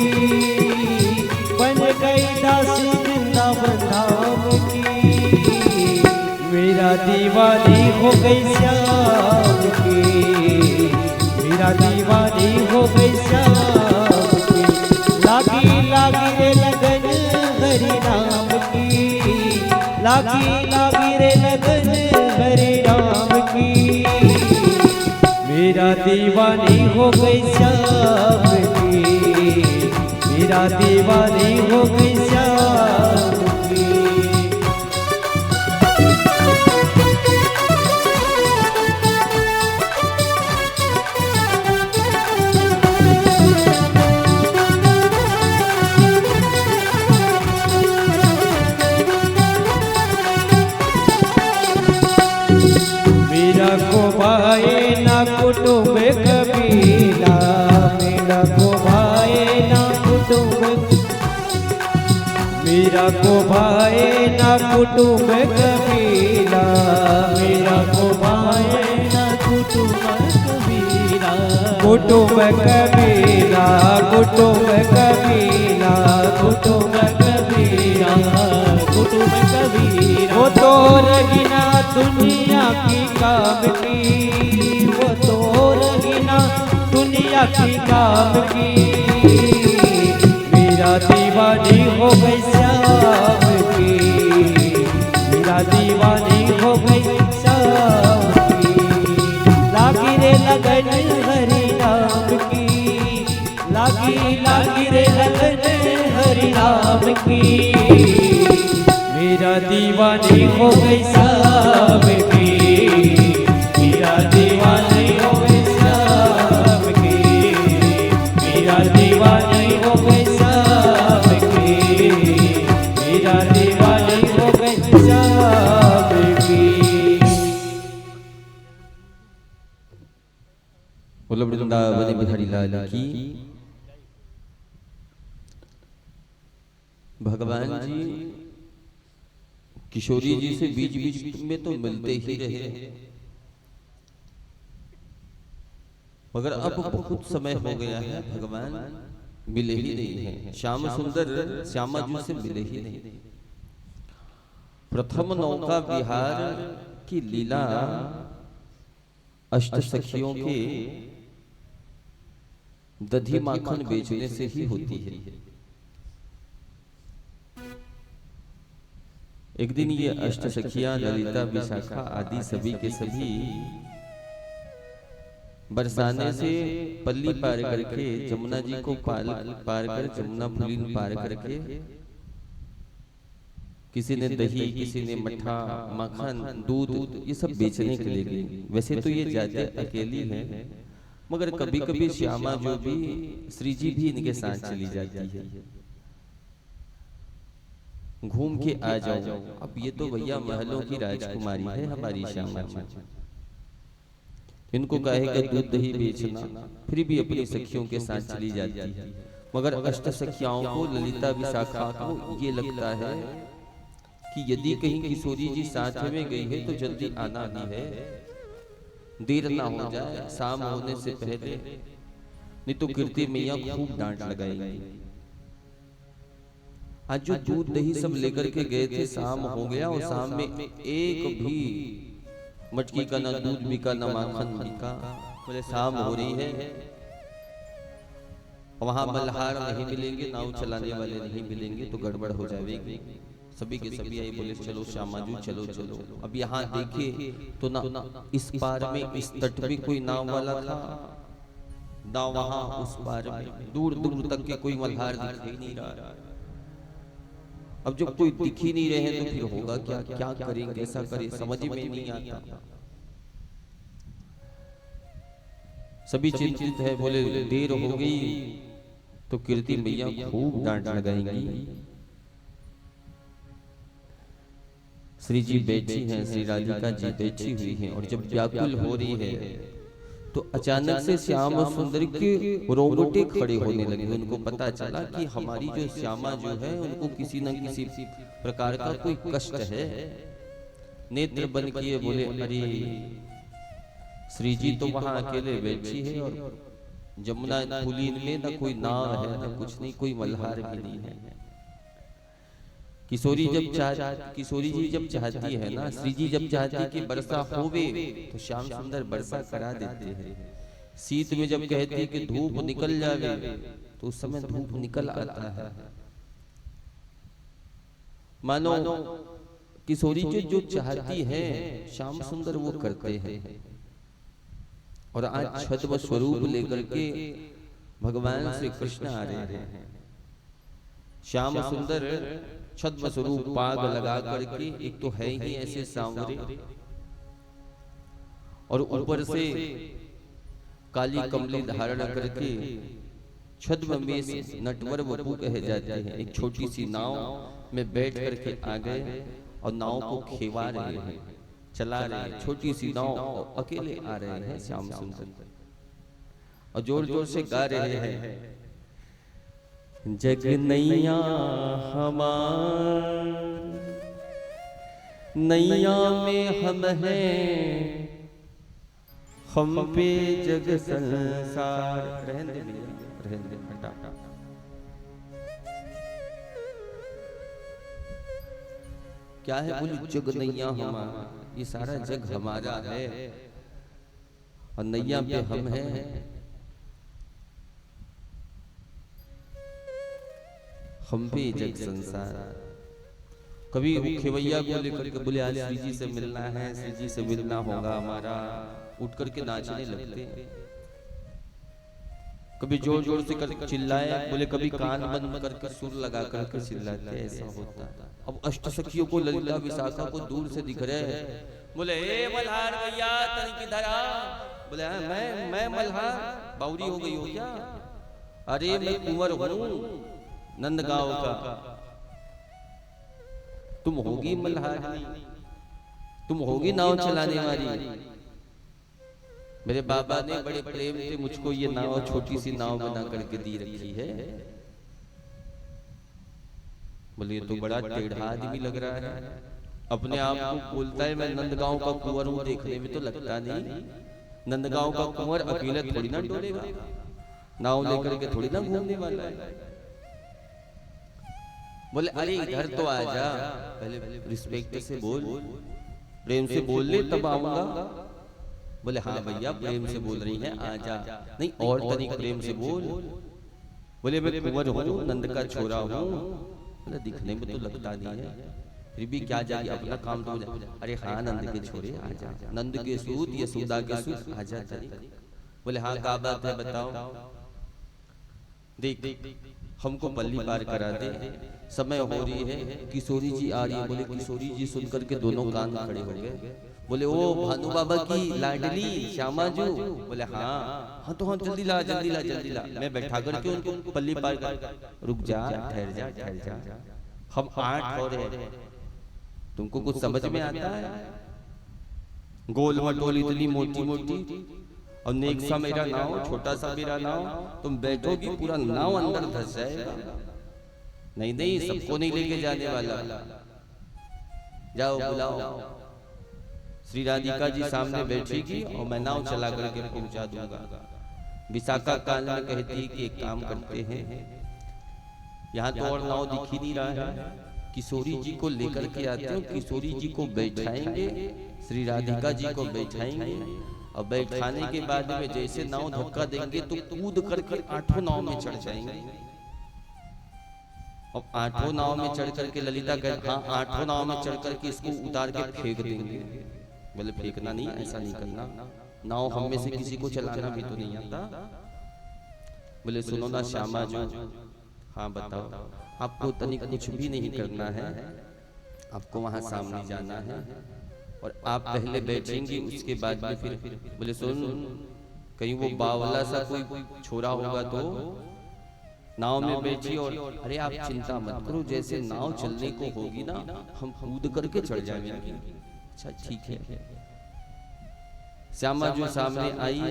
बन गई दासी वृंदावन धाम की। मेरा दीवानी हो गई श्याम की, मेरा दीवानी हो गई श्याम की। लागी लागी रे लगन हरि नाम की, लागी लागी रे लगन हरि नाम की। मेरा दीवानी हो गई श्याम की, मेरा दीवानी हो गई श्याम की। मेरा को भाई ना कुटुंब कबीला, मेरा को भाई ना कुटुंब, मेरा को भाई ना कुटुंब कबीला, मेरा को भाई ना कुटुंब कुटुंब कबीरा कुटुंब कबीरा कुटुंब कबीरा कुटुंब कबीरा। वो तो रगिना दुनिया की काम की, वो तो रगिना दुनिया की काम की। मेरा दीवानी हो गई श्याम की, मेरा दीवानी हो गई श्याम की। लागी रे लगन हरि राम की, लागी रे लगन हरि राम की। मेरा दीवानी हो गई श्याम की, मेरा दीवानी हो गई श्याम की, मेरा दीवानी हो गई श्याम की, मेरा दीवानी हो गई श्याम की। बोलो वृंदावन बिहारी लाल की। भगवान जी किशोरी जी से बीच बीच में तो मिलते ही रहे, मगर अब बहुत समय हो गया है भगवान मिले ही नहीं हैं। श्याम सुंदर श्यामा जी से मिले ही नहीं। प्रथम नौका विहार की लीला अष्ट सखियों के दधी माखन बेचने से ही होती है। एक दिन ये अष्ट सखियां ललिता विशाखा आदि सभी के सभी बरसाने से पल्ली पार करके जमुना जी को पार कर जमुना पुलिन पार करके किसी ने दही, किसी ने मट्ठा, माखन, दूध ये सब बेचने के लिए गई। वैसे तो ये जाते अकेली है, मगर कभी कभी श्यामा जो भी श्री जी भी इनके साथ चली जाती है। घूम के आ जाओ। अब ये तो भैया महलों की राजकुमारी है हमारी श्यामा जी, इनको कहेगा दूध दही बेचना, फिर भी अपनी सखियों के साथ चली जाती है। मगर अष्ट सखियाओं को, ललिता विशाखा को ये लगता है कि यदि कहीं किशोरी जी साथ में गई है तो जल्दी आना ही है, देर ना हो जाए शाम होने से पहले, नहीं तो कीर्ति मैया खूब डांट लगाएंगी। आज जो दूध दही सब लेकर के गए थे, शाम हो गया और शाम में एक भी मटकी का ना दूध बिका ना माखन बिका। बोले शाम हो रही है, वहां बल्हार नहीं मिलेंगे, नाव चलाने वाले नहीं मिलेंगे, तो गड़बड़ हो जाएगी। सभी के सभी आई बोले चलो श्यामा जी चलो चलो। अब यहाँ देखे तो ना इस पार में इस तट पे कोई नाव वाला था, ना वहां उस पार में दूर दूर तक के कोई मल्हार दिखाई नहीं रहा। अब जब कोई दिख ही नहीं रहे तो फिर होगा क्या, क्या करेंगे, ऐसा करें समझ में नहीं आता। सभी चिंतित है, बोले देर हो गई तो कीर्ति मैया खूब डांट लगाएंगी। श्री जी बैठी हैं, श्री राधिका जी बैठी हुई हैं, और जब व्याकुल हो रही है तो अचानक से श्याम सुंदर के रोंगटे खड़े होने लगे। उनको पता चला कि हमारी जो श्यामा जो है उनको किसी न किसी प्रकार का कोई कष्ट है। नेत्र बन किए बोले अरे श्री जी तो वहां अकेले बैठी है और जमुना पुलिन में न कोई नाव है न कुछ नहीं, कोई मल्हार भी नहीं है। किशोरी जी जब चाहती है ना, श्री जी जब चाहती है कि वर्षा होवे तो श्याम सुंदर वर्षा करा देते हैं। शीत में जब कहती है कि धूप निकल जावे तो उस समय धूप निकल आता है। मानो किशोरी जी जो चाहती है श्याम सुंदर वो करते हैं। और आज छद्म स्वरूप लेकर के भगवान श्री कृष्ण आ रहे हैं। श्याम सुंदर छद्म स्वरूप पाग लगा करके, एक तो है ही ऐसे सांवरे और ऊपर से काली कमली धारण करके छद्म में नटवर वपु कहे जाते हैं। एक छोटी सी नाव में बैठ करके आ गए और नाव को खेवा रहे हैं, चला रहे हैं। छोटी सी नाव अकेले आ रहे हैं श्याम सुंदर और जोर जोर से गा रहे हैं, जग नैया हमार नैया में हम हैं, हम पे जग संसार। रहने दे भैया, रहने दे, हटा। क्या है बोली, जग नैया हमारा, ये सारा जग हमारा है और नैया पे हम हैं। हम पे जग संसार। कभी खेवैया को लेकर के बोले आज श्री जी से मिलना है, श्री जी से मिलना होगा हमारा, उठ करके नाचने लगते। कभी जोर जोर से करके चिल्लाए, बोले कभी कान बंद करके सुर लगा करके चिल्लाते, ऐसा होता। अब अष्टसखियों को ललिता विशाखा को दूर से दिख रहे, बोले ए मल्हार भैया तन किधर आ। बोले मैं मल्हार, बावरी हो गई हो क्या? अरे मैं कुंवर हूँ नंदगांव का, तुम होगी मल्हारनी, तुम होगी नाव चलाने वाली। मेरे बाबा ने बड़े प्रेम से मुझको ये नाव, छोटी सी नाव बना करके दी रखी है। बोले ये तो बड़ा टेढ़ा आदमी लग रहा है, अपने आप को बोलता है मैं नंदगांव का कुंवर हूँ, देखने में तो लगता नहीं। नंदगांव का कुंवर अकेला थोड़ी ना डोलेगा, नाव लेकर के थोड़ी ना घूमने वाला है। बोले अरे इधर तो आ जा, पहले रिस्पेक्ट से बोल, प्रेम से बोल ले तब आऊंगा। बोले हाँ भैया प्रेम से बोल रही है, आ जा। नहीं और तनिक प्रेम से बोल। बोले मैं कुंवर हूँ, नंद का छोरा हूँ। बोले दिखने में तो लगता नहीं है, फिर भी क्या जाए अपना काम तो हो जाए। अरे हाँ नंद के छोरे आ जा, नंद के सूत यशोदा के सूत आ जा। बोले हाँ क्या बात है बताओ। देख हमको पल्ली पार करा दे, समय हो रही है, किशोरी जी आ रही है। बोले किशोरी जी सुनकर के दोनों कान खड़े हो गए। बोले ओ भानु बाबा की लाडली श्यामा जो। बोले हाँ तो हाँ जल्दी ला जल्दी ला जल्दी ला, मैं बैठा करके उनको पल्ली पार कर। रुक जा, ठहर जा ठहर जा, हम 8 हो रहे, तुमको कुछ समझ में आता है? गोल मटोल इतनी मोटी मोटी और नेक सा मेरा नाव, छोटा सा मेरा नाव, तुम बैठोगी पूरा नाव अंदर धस जाएगा। नहीं नहीं सबको नहीं लेके जाने वाला, जाओ बुलाओ। श्री राधिका जी सामने बैठेगी और मैं नाव चला करके पहुंचा दूंगा। विशाखा काल में कहती कि एक काम करते हैं, यहाँ तो और नाव दिख ही नहीं रहा है, किशोरी जी को लेकर के आते हैं, किशोरी जी को बैठाएंगे, श्री राधिका जी को बैठाएंगे और बैठाने के बाद में जैसे नाव धक्का देंगे तो कूद करके 8 नाव में चढ़ जाएंगे। और 8 नाव में चढ़ करके ललिता कहती हाँ 8 नाव में चढ़ करके इसको उतार के फेंक देंगे। बोले फेंकना नहीं, ऐसा नहीं करना, नाव हम में से किसी को चलाना भी तो नहीं आता। बोले सुनो ना श्यामा जो, हाँ बताओ। आपको तनिक कुछ भी नहीं करना है, आपको वहां सामने जाना है और आप पहले बैठेंगे, उसके बाद में फिर। बोले सुन कहीं वो बावला सा कोई छोरा होगा तो नाव में बैठी और अरे आप चिंता मत करो, जैसे नाव चलने को होगी ना हम कूद करके चढ़ जाएंगे। अच्छा ठीक है। श्यामा जो सामने आई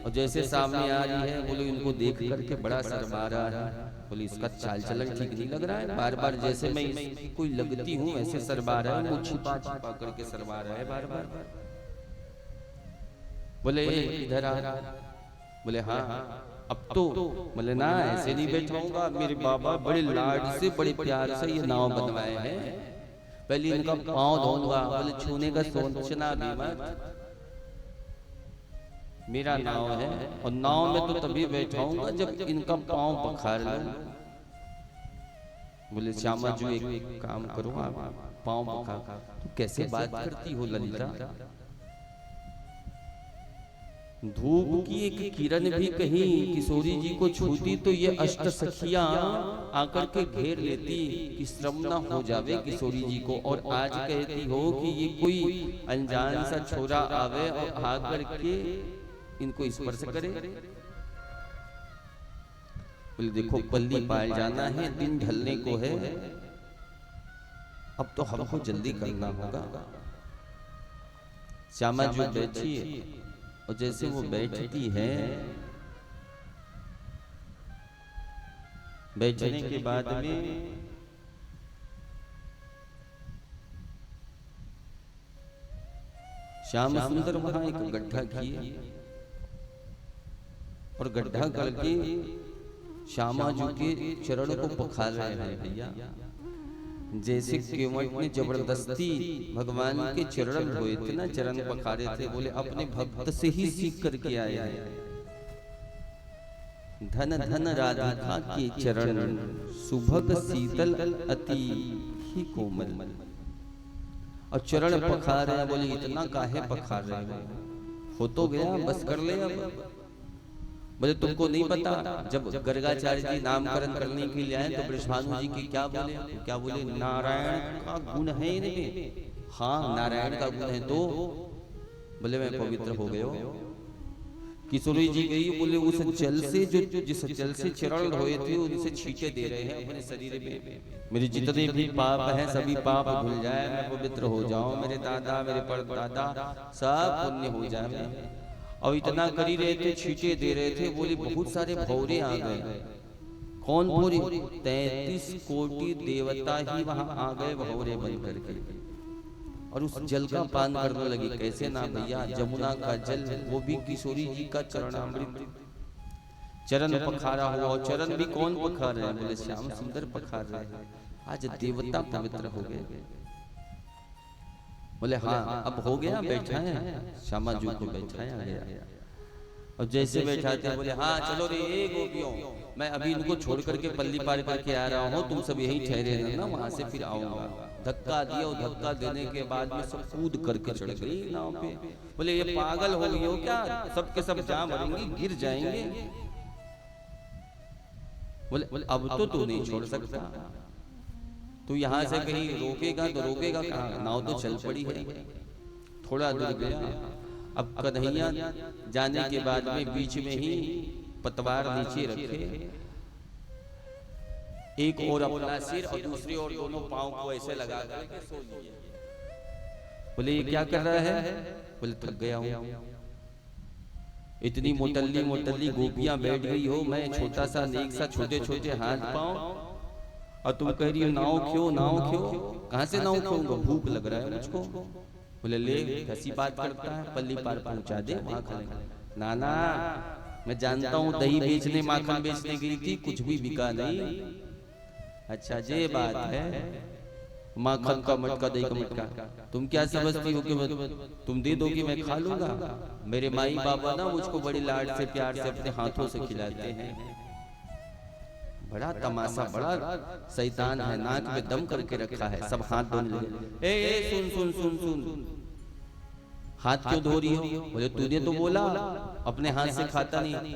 और जैसे सामने आ रही है, बोले इनको देख करके बड़ा शर्मा रहा है। बोले इसका चाल चलन ठीक नहीं लग रहा है, बार बार जैसे मैं कोई लगती हूँ ऐसे शर्मा रहा है, वो छिपा छिपा करके शर्मा रहा है बार बार। बोले इधर आ रहा। बोले हाँ अब तो। बोले ना ऐसे नहीं बैठाऊंगा, मेरे बाबा बड़े लाड से बड़े प्यार से ये नाव बनवाए हैं, पहले इनका पाँव धोऊंगा। बोले छूने का सोचना भी मत, मेरा नाव है और नाव में तो तभी बैठाऊंगा जब इनका पाँव पखार लूं। बोले श्यामा जो एक काम करो, आप पाँव पखार। तो कैसे बात करती हो ललिता, धूप की एक किरण भी कहीं किशोरी जी को छूती तो ये अष्ट सखियां आकर के घेर लेती कि श्रम न हो जावे किशोरी जी को। और आज कहती हो कि ये कोई अनजान सा छोरा आवे और आकर के इनको स्पर्श करे। बोले देखो पल्ली पाल जाना है, दिन ढलने को है, अब तो हमको जल्दी करना होगा। श्यामा जो बैठी है और जैसे वो बैठती है, बैठने के बाद में श्याम सुंदर वहां एक गड्ढा किए और गड्ढा करके श्यामा जी के चरण को पखार रहे हैं भैया। जैसे केवट ने जबरदस्ती भगवान के चरण धोए थे ना, चरण पखारे थे, बोले अपने भक्त से ही सीख करके आए हैं। धन धन राधिका के चरण, सुभग शीतल अति ही कोमल। और चरण पखार रहे हैं, बोले इतना काहे पखार रहे हो तो गया, बस कर ले अब। बोले तुमको नहीं पता, जब गर्गाचार्य जी नामकरण करने के लिए आए तो बृषभानु जी की क्या बोले, नारायण का गुण है इनमें। हाँ नारायण का गुण है, तो बोले मैं पवित्र हो गए हो। किशोरी जी गई, बोले उस जल से जो जिस जल से चरण धोए थे उनसे छींटे दे रहे हैं अपने शरीर में। मेरे जितने भी पाप हैं सभी पाप धुल जाए, मैं पवित्र हो जाऊं, मेरे दादा मेरे परदादा सब पुण्य हो जाए। और इतना कर ही रहे थे, छींटे दे रहे थे, बोले बहुत सारे भौरे आ गए। कौन भौरे? 33 कोटि देवता ही वहां आ गए भौरे बन करके, और उस जल का पान करने लगी। कैसे ना भैया, जमुना का जल, वो भी किशोरी जी का चरणामृत, चरण पखारा हुआ। और चरण भी कौन पखार रहे हैं? बोले श्याम सुंदर पखार रहे हैं। आज देवता पवित्र हो गए। बोले हाँ अब हो गया, बैठा है श्यामा जी को बैठाया गया। और जैसे बैठाते हैं बोले हाँ चलो रे गोपियों, मैं अभी इनको छोड़ करके पल्ली पार करके आ रहा हूँ, तुम सब यहीं ठहरे रहना, वहां से फिर आऊंगा। धक्का दिया, और धक्का देने के बाद में सब कूद करके चढ़ गई नाव पे। बोले ये पागल हो गई हो क्या, सबके सब जा मरेंगी, गिर जाएंगे। बोले अब तो तू नहीं छोड़ सकता, तू यहाँ से कहीं रोकेगा तो रोकेगा कहाँ, नाव तो चल पड़ी है। थोड़ा दूर गया, अब कन्हैया जाने के बाद में बीच में ही पतवार नीचे रखे, एक और अपना सिर और दूसरी ओर दोनों पांव को ऐसे लगा करके सो लिए। बोले ये क्या कर रहा है? बोले थक गया हूं, इतनी मोटल्ली मोटल्ली गोपियां बैठ गई हो, मैं छोटा सा नेक सा छोटे छोटे हाथ पांव, और तुम कह रही हो नाव क्यों नाव क्यों? कहां से नाव क्यों? भूख लग रहा है मुझको। बोले ले कैसी बात करता है, पल्ली पार पहुंचा दे, वहां खाएंगे। नाना मैं जानता हूँ दही बेचने माखन बेचने गई थी, कुछ भी बिका नहीं। अच्छा ये बात है, माखन का मटका दही का मटका तुम क्या समझती हो कि तुम दे दोगी मैं खा लूंगा? मेरे माई बाबा ना मुझको बड़ी लाड से प्यार से अपने हाथों से खिलाते हैं। बड़ा तमाशा, बड़ा शैतान है, नाक में दम करके रखा है, सब हाथ धो ले। ए सुन सुन सुन सुन, हाथ क्यों धो रही हो? बोले तूने तो बोला अपने हाथ से खाता नहीं,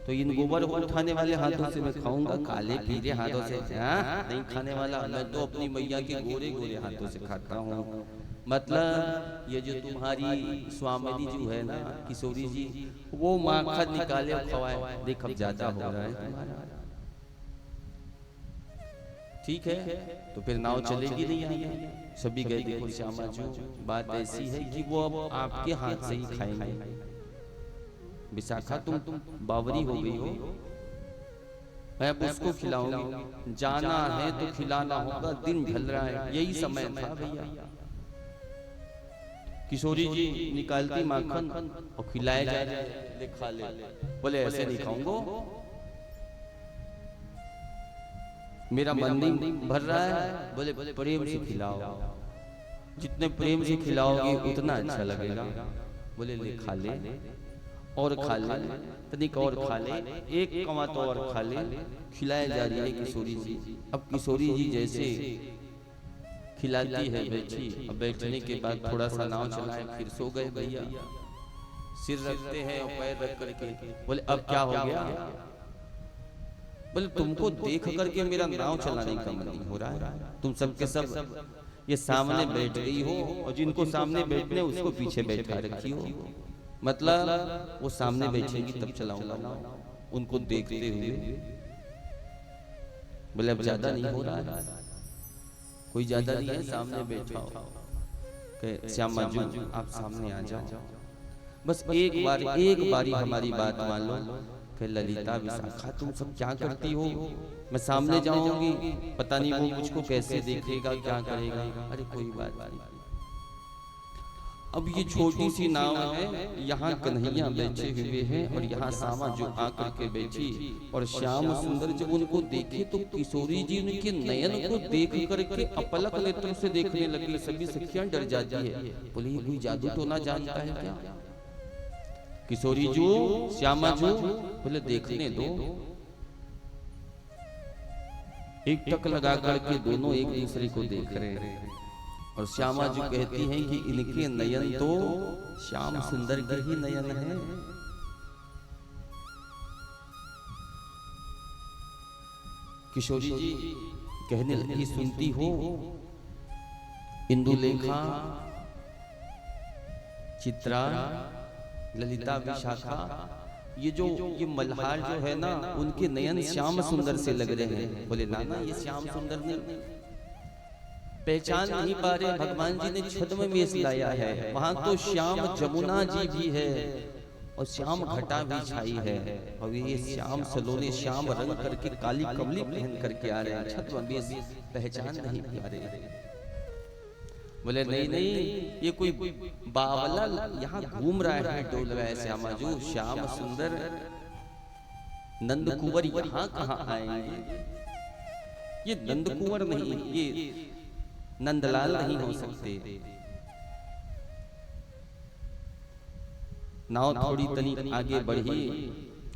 तो इन गोबर उठाने वाले हाथों से मैं खाऊंगा, काले पीले हाथों से नहीं खाने वाला। मैं तो अपनी मैया के गोरे गोरे हाथों से खाता हूँ। मतलब ये जो तुम्हारी स्वामिनी जो है ना किशोरी जी, वो माखन निकाले और खवाए, देख अब ज्यादा हो रहा है तुम्हारा। ठीक है तो फिर नाव चलेगी नहीं आगे। सभी गए, देखो श्यामा जी बात ऐसी है कि वो अब आपके हाथ से ही खाएंगे। विशाखा तुम बावरी हो गई हो, मैं अब उसको खिलाऊंगी, जाना है तो खिलाना होगा, दिन ढल रहा है, यही समय था भैया। किशोरी जी निकालती माखन और खिलाए जा रहे, ले खा ले। बोले ऐसे नहीं खाऊंगा, मेरा मन नहीं भर रहा है। बोले प्रेम से खिलाओ, जितने प्रेम से खिलाओगे उतना अच्छा लगेगा। बोले ले खा ले, और खा ले, तनिक और खा ले, एक कमा तो और खा ले। खिलाए जा रही है किशोरी जी। अब किशोरी जी जैसे खिलाती है बैठी, अब बैठने के बाद थोड़ा सा नाव चलाए, फिर सो गए भैया। सिर रखते हैं और पैर रख करके, बोले अब क्या हो गया? बोले तुमको देख करके मेरा नाव चलाने का मन नहीं हो रहा है, तुम सबके सब ये सामने बैठ गई हो, और जिनको सामने बैठने उसको पीछे बैठा रखी हो। मतलब वो सामने बैठेंगी तब चलाऊंगा नाव, उनको देखते हुए। बोले अब ज्यादा नहीं हो रहा है, कोई ज्यादा नहीं है, सामने बैठा हो। श्यामा जी आप सामने आ जाओ, बस एक बारी हमारी बात मान लो। कि ललिता विशाखा तुम सब क्या करती हो? मैं सामने जाऊंगी, पता नहीं वो मुझको कैसे देखेगा, क्या करेगा। अरे कोई बात नहीं, अब ये छोटी सी नाव है, यहाँ कन्हैया बैठे हुए हैं और यहाँ सामा जो आकर के बैठी, और श्याम सुंदर जब उनको देखे तो किशोरी जी उनके नयन को देख करके अपलक नेत्रों से देखने लगी। सभी सखियां डर जाती है, बोले कोई जादू टोना जानता है क्या? किशोरी जो श्यामा जो बोले देखने दो। एक टक लगा करके दोनों एक दूसरे को देख रहे हैं, और श्यामा जी कहती हैं कि इनके नयन तो श्याम सुंदर के ही नयन है। किशोरी जी कहने लगी, सुनती हो इंदुलेखा, चित्रा, ललिता, विशाखा, ये मल्हार जो है ना, उनके नयन श्याम सुंदर से लग रहे हैं। बोले नाना ये श्याम सुंदर नहीं, पहचान नहीं पा रहे। भगवान जी ने छद्म वेश लाया है, वहां तो श्याम जमुना जी भी है और श्याम घटा भी छाई है, और ये श्याम सलोने श्याम रंग करके काली कमली पहन करके आ रहे हैं, छद्म वेश पहचान नहीं पा रहे। बोले नहीं नहीं, ये कोई बावला यहाँ घूम रहा है, डोल रहा है श्यामा जो। श्याम सुंदर नंद कुंवर यहाँ कहाँ आएंगे? ये नंद कुंवर नहीं, ये नंदलाल नहीं हो सकते। नाव थोड़ी तनी आगे बढ़ी,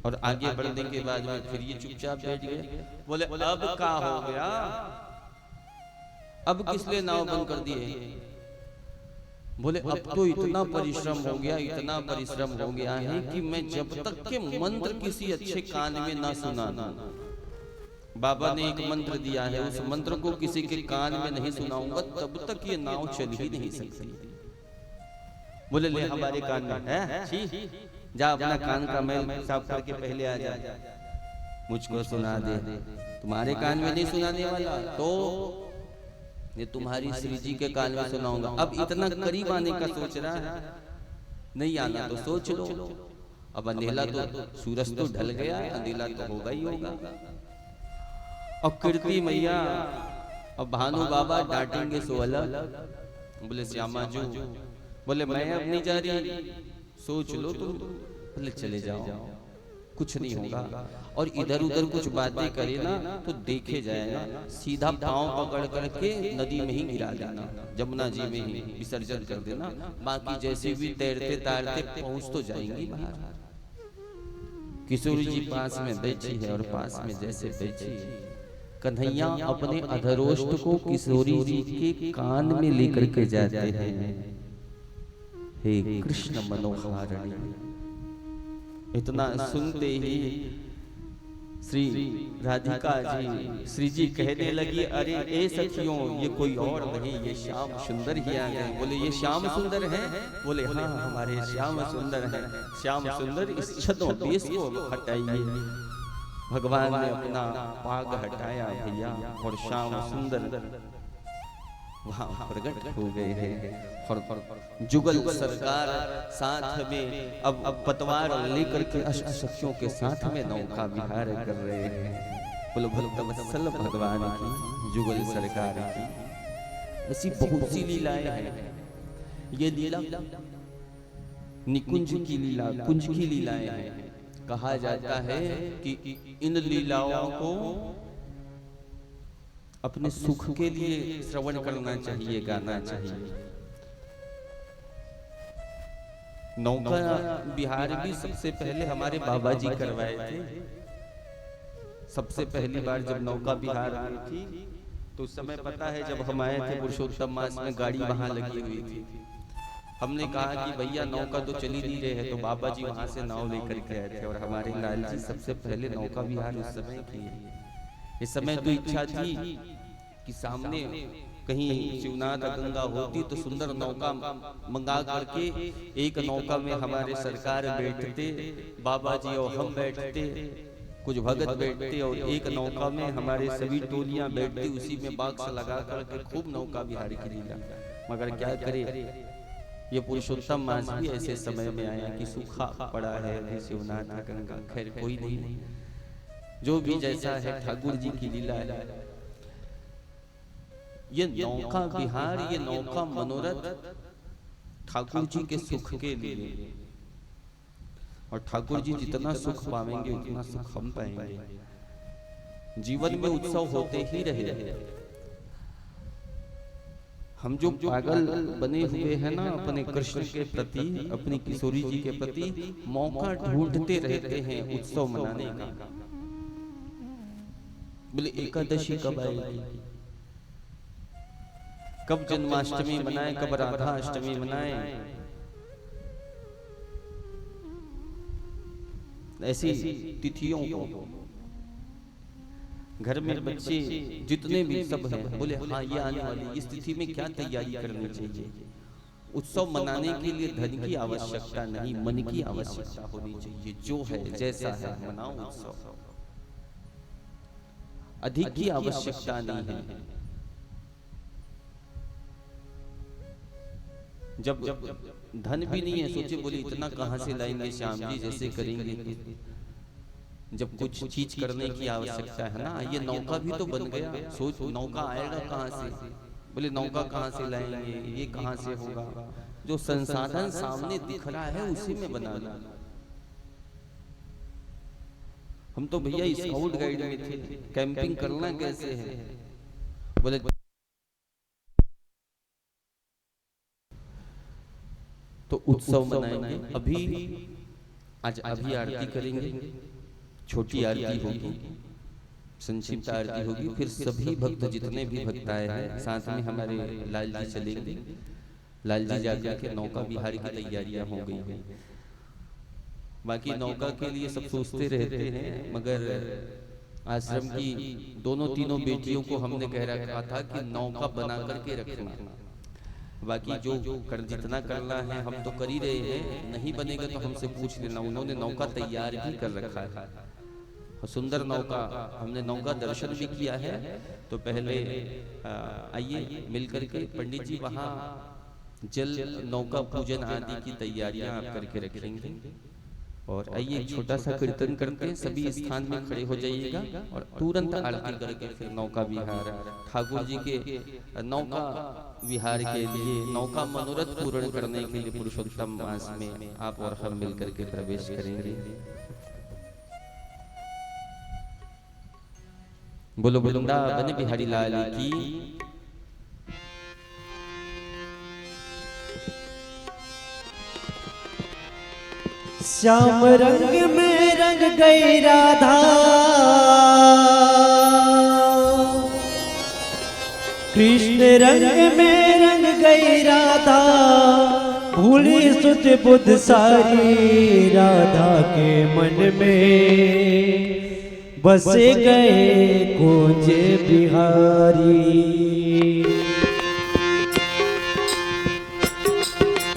और आगे बढ़ने के बाद में फिर ये चुपचाप बैठ गए। बोले अब क्या हो गया? अब किस लिए नाव बंद कर दिए? बोले अब तो इतना परिश्रम हो गया, इतना परिश्रम हो गया है कि मैं जब तक के मंत्र किसी अच्छे कान में ना सुना, बाबा ने एक मंत्र दिया है, उस मंत्र को किसी के कान में नहीं सुनाऊंगा तब तक ये नाव चल ही नहीं सकती। बोले ले हमारे कान में है, जा अपना कान का मैल साफ करके पहले आ जा, मुझको सुना दे। तुम्हारे कान में नहीं सुनाने वाला तो ये तुम्हारी श्री जी के कान में सुनाऊंगा। अब इतना करीब आने का सोच रहा है, नहीं आना तो सोच लो। अब अंधेला तो सूरज तो ढल गया, अंधेला तो होगा ही होगा। अब कीर्ति मैया अब भानु बाबा डांटेंगे सो अलग। बोले श्यामा जो, बोले मैं अब नहीं जा रही, सोच लो तुम। बोले चले जाओ, कुछ नहीं होगा। और इधर उधर कुछ बातें करे ना तो देखे जाएगा, सीधा पांव पकड़ करके नदी में ही गिरा देना, जमुना जी में ही विसर्जन कर देना। बाकी जैसे भी तैरते तैरते पहुंच तो जाएंगी बाहर। किशोरी जी पास में बैठी है, और पास में जैसे बैठी कन्हैया अपने अधरोष्ट को किशोरी जी के कान में लेकर के जाते हैं। हे कृष्ण मनोहारिणी। इतना सुनते ही श्री राधिका जी, श्री जी कहने लगी, अरे ए सखियों, ये कोई और नहीं, ये श्याम सुंदर ही आ गए। बोले ये श्याम सुंदर है? बोले हाँ हमारे श्याम सुंदर है। श्याम सुंदर इस छद्म वेश को हटाइए। भगवान ने अपना पाग हटाया भैया, और श्याम सुंदर वहां प्रकट हो गए हैं। और जुगल सरकार साथ में अब पतवार लेकर के अष्टसखियों के साथ में नौका विहार कर रहे हैं। बोलो भक्तवत्सल भगवान की, जुगल सरकार की ऐसी बहुत सी लीलाएं हैं। ये लीला निकुंज की लीला, कुंज की लीलाएं हैं। कहा जाता है कि इन लीलाओं को अपने सुख के लिए श्रवण करना चाहिए, गाना चाहिए। नौका विहार भी सबसे पहले हमारे बाबा जी करवाए थे। सबसे पहली बार जब नौका विहार हुई थी तो उस समय पता है, जब हम आए थे पुरुषोत्तम मास में, गाड़ी वहां लगी हुई थी। हमने कहा कि भैया नौका तो चली नहीं रहे हैं, तो बाबा जी वहां से नाव लेकर के आए थे, और हमारे लाल जी सबसे पहले नौका विहार उस समय किए। इस समय तो इच्छा थी कि सामने कहीं शिवनाथ गंगा होती तो सुंदर नौका मंगा करके एक नौका में हमारे सरकार बैठते, बाबा जी और हम बैठते, कुछ भगत बैठते, और एक नौका में हमारे सभी टोलियां बैठती, उसी में बाक्स लगा करके खूब नौका विहार की लीला। मगर क्या करे, ये पुरुषोत्तम मास भी ऐसे समय में आया कि सूखा पड़ा है शिवनाथ गंगा। खैर कोई नहीं, जो भी जैसा है ठाकुर जी की लीला है। ये नौका विहार, ये नौका मनोरथ ठाकुर जी के सुख के लिए, और ठाकुर जी जितना सुख पावेंगे उतना सुख हम पाएंगे। जीवन में उत्सव होते ही रहे। हम जो पागल बने हुए हैं ना अपने कृष्ण के प्रति, अपनी किशोरी जी के प्रति, मौका ढूंढते रहते हैं उत्सव मनाने का। बोले एकादशी कब आएगी, कब जन्माष्टमी मनाए, कब राधा अष्टमी मनाए। ऐसी तिथियों को घर में बच्चे जितने भी सब हैं बोले हाँ ये आने वाली इस तिथि में क्या तैयारी करनी चाहिए। उत्सव मनाने के लिए धन की आवश्यकता नहीं, मन की आवश्यकता होनी चाहिए। जो है जैसा है मनाओ उत्सव, अधिक की आवश्यकता नहीं है। जब धन भी नहीं है, सोचे बोले इतना कहां से लाएंगे श्याम जी, जैसे करेंगे। जब कुछ चीज करने की आवश्यकता है ना, ये नौका भी तो बन गया। सोच नौका आएगा कहां से, बोले नौका कहां से लाएंगे, ये कहां से होगा। जो संसाधन सामने दिख रहा है उसी में बनाना। हम तो भैया स्काउट गाइड में थे, कैंपिंग करना कैसे है, बोले तो उत्सव मनाएंगे। आज अभी आरती करेंगे, छोटी आरती होगी, संक्षिप्त आरती होगी, फिर सभी भक्त जितने भी भक्त आए हैं साथ में हमारे लाल जी चलेंगे। लाल जी जाकर के नौका विहार की तैयारियां हो गई हैं। बाकी नौका के लिए सब सोचते रहते हैं, मगर आश्रम की दोनों तीनों बेटियों को हमने कह रखा था कि नौका बना करके रखना। बाकी जो जितना करना है हम तो कर ही रहे हैं, नहीं बनेगा तो हमसे पूछ लेना। उन्होंने नौका तैयार भी कर रखा है, सुंदर नौका। हमने नौका दर्शन भी किया है। तो पहले आइए मिलकर के पंडित जी वहाँ जल नौका पूजन आदि की तैयारियां आप करके रखेंगे। और आइए एक छोटा सा कीर्तन करते हैं, सभी स्थान में खड़े हो जाइएगा और तुरंत आरती करके फिर नौका विहार ठाकुर जी के नौका विहार के लिए, नौका मनोरथ पूर्ण करने के लिए पुरुषोत्तम मास में आप और हम मिलकर के प्रवेश करेंगे। बोलो वृंदावन बिहारी लाल की। श्याम रंग में रंग गई राधा, कृष्ण रंग में रंग गई राधा, भूली सुध बुध सारी राधा के मन में बस गए कुंज बिहारी।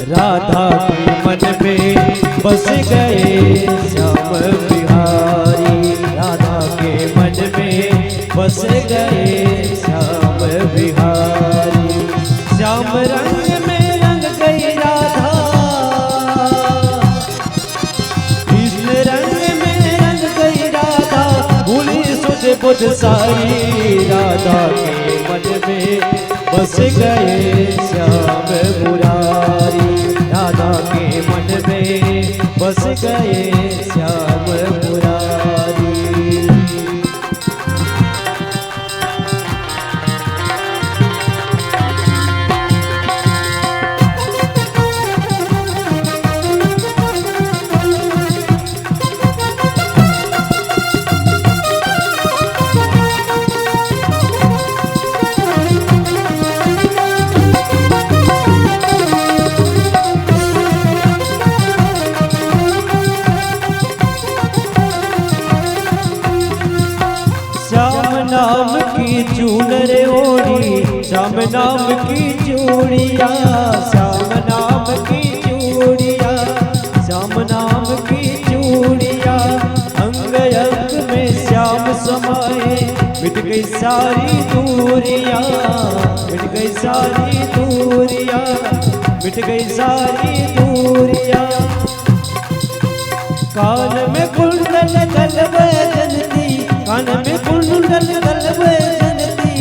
राधा के मन में बस गए श्याम बिहारी, राधा के मन में बस गए श्याम बिहारी। श्याम रंग में रंग गई राधा, कृष्ण रंग में रंग गई राधा, भूली सुध बुध सारी राधा के मन में बस गए श्याम मुरारी। राधा के मन में बस गए श्याम मुरारी। नाम की चूनर ओढ़ी, श्याम नाम की चूड़िया, श्याम नाम की चूड़िया, श्याम नाम की चूड़िया, अंग अंग में श्याम समाए, मिट गई सारी दूरिया, मिट गई सारी दूरिया, मिट गई सारी दूरिया। कान में कुंडल गलबे जनती, कान में कुंडल गलबे जनती,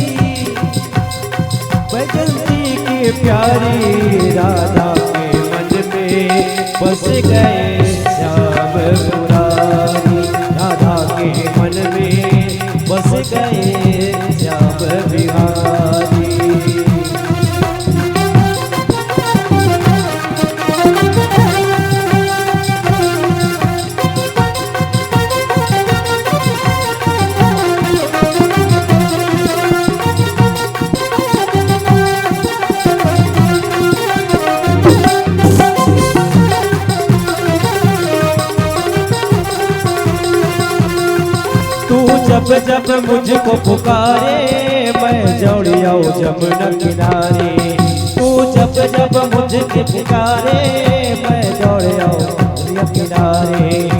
बैजंती की प्यारी राधा के बस गए श्याम मुरारी, राधा के मन में बस गए श्याम बिहारी। जब जब मुझको पुकारे मैं दौड़ आऊं जमुना किनारे, तू जब जब मुझको पुकारे मैं दौड़ आऊं जमुना किनारे।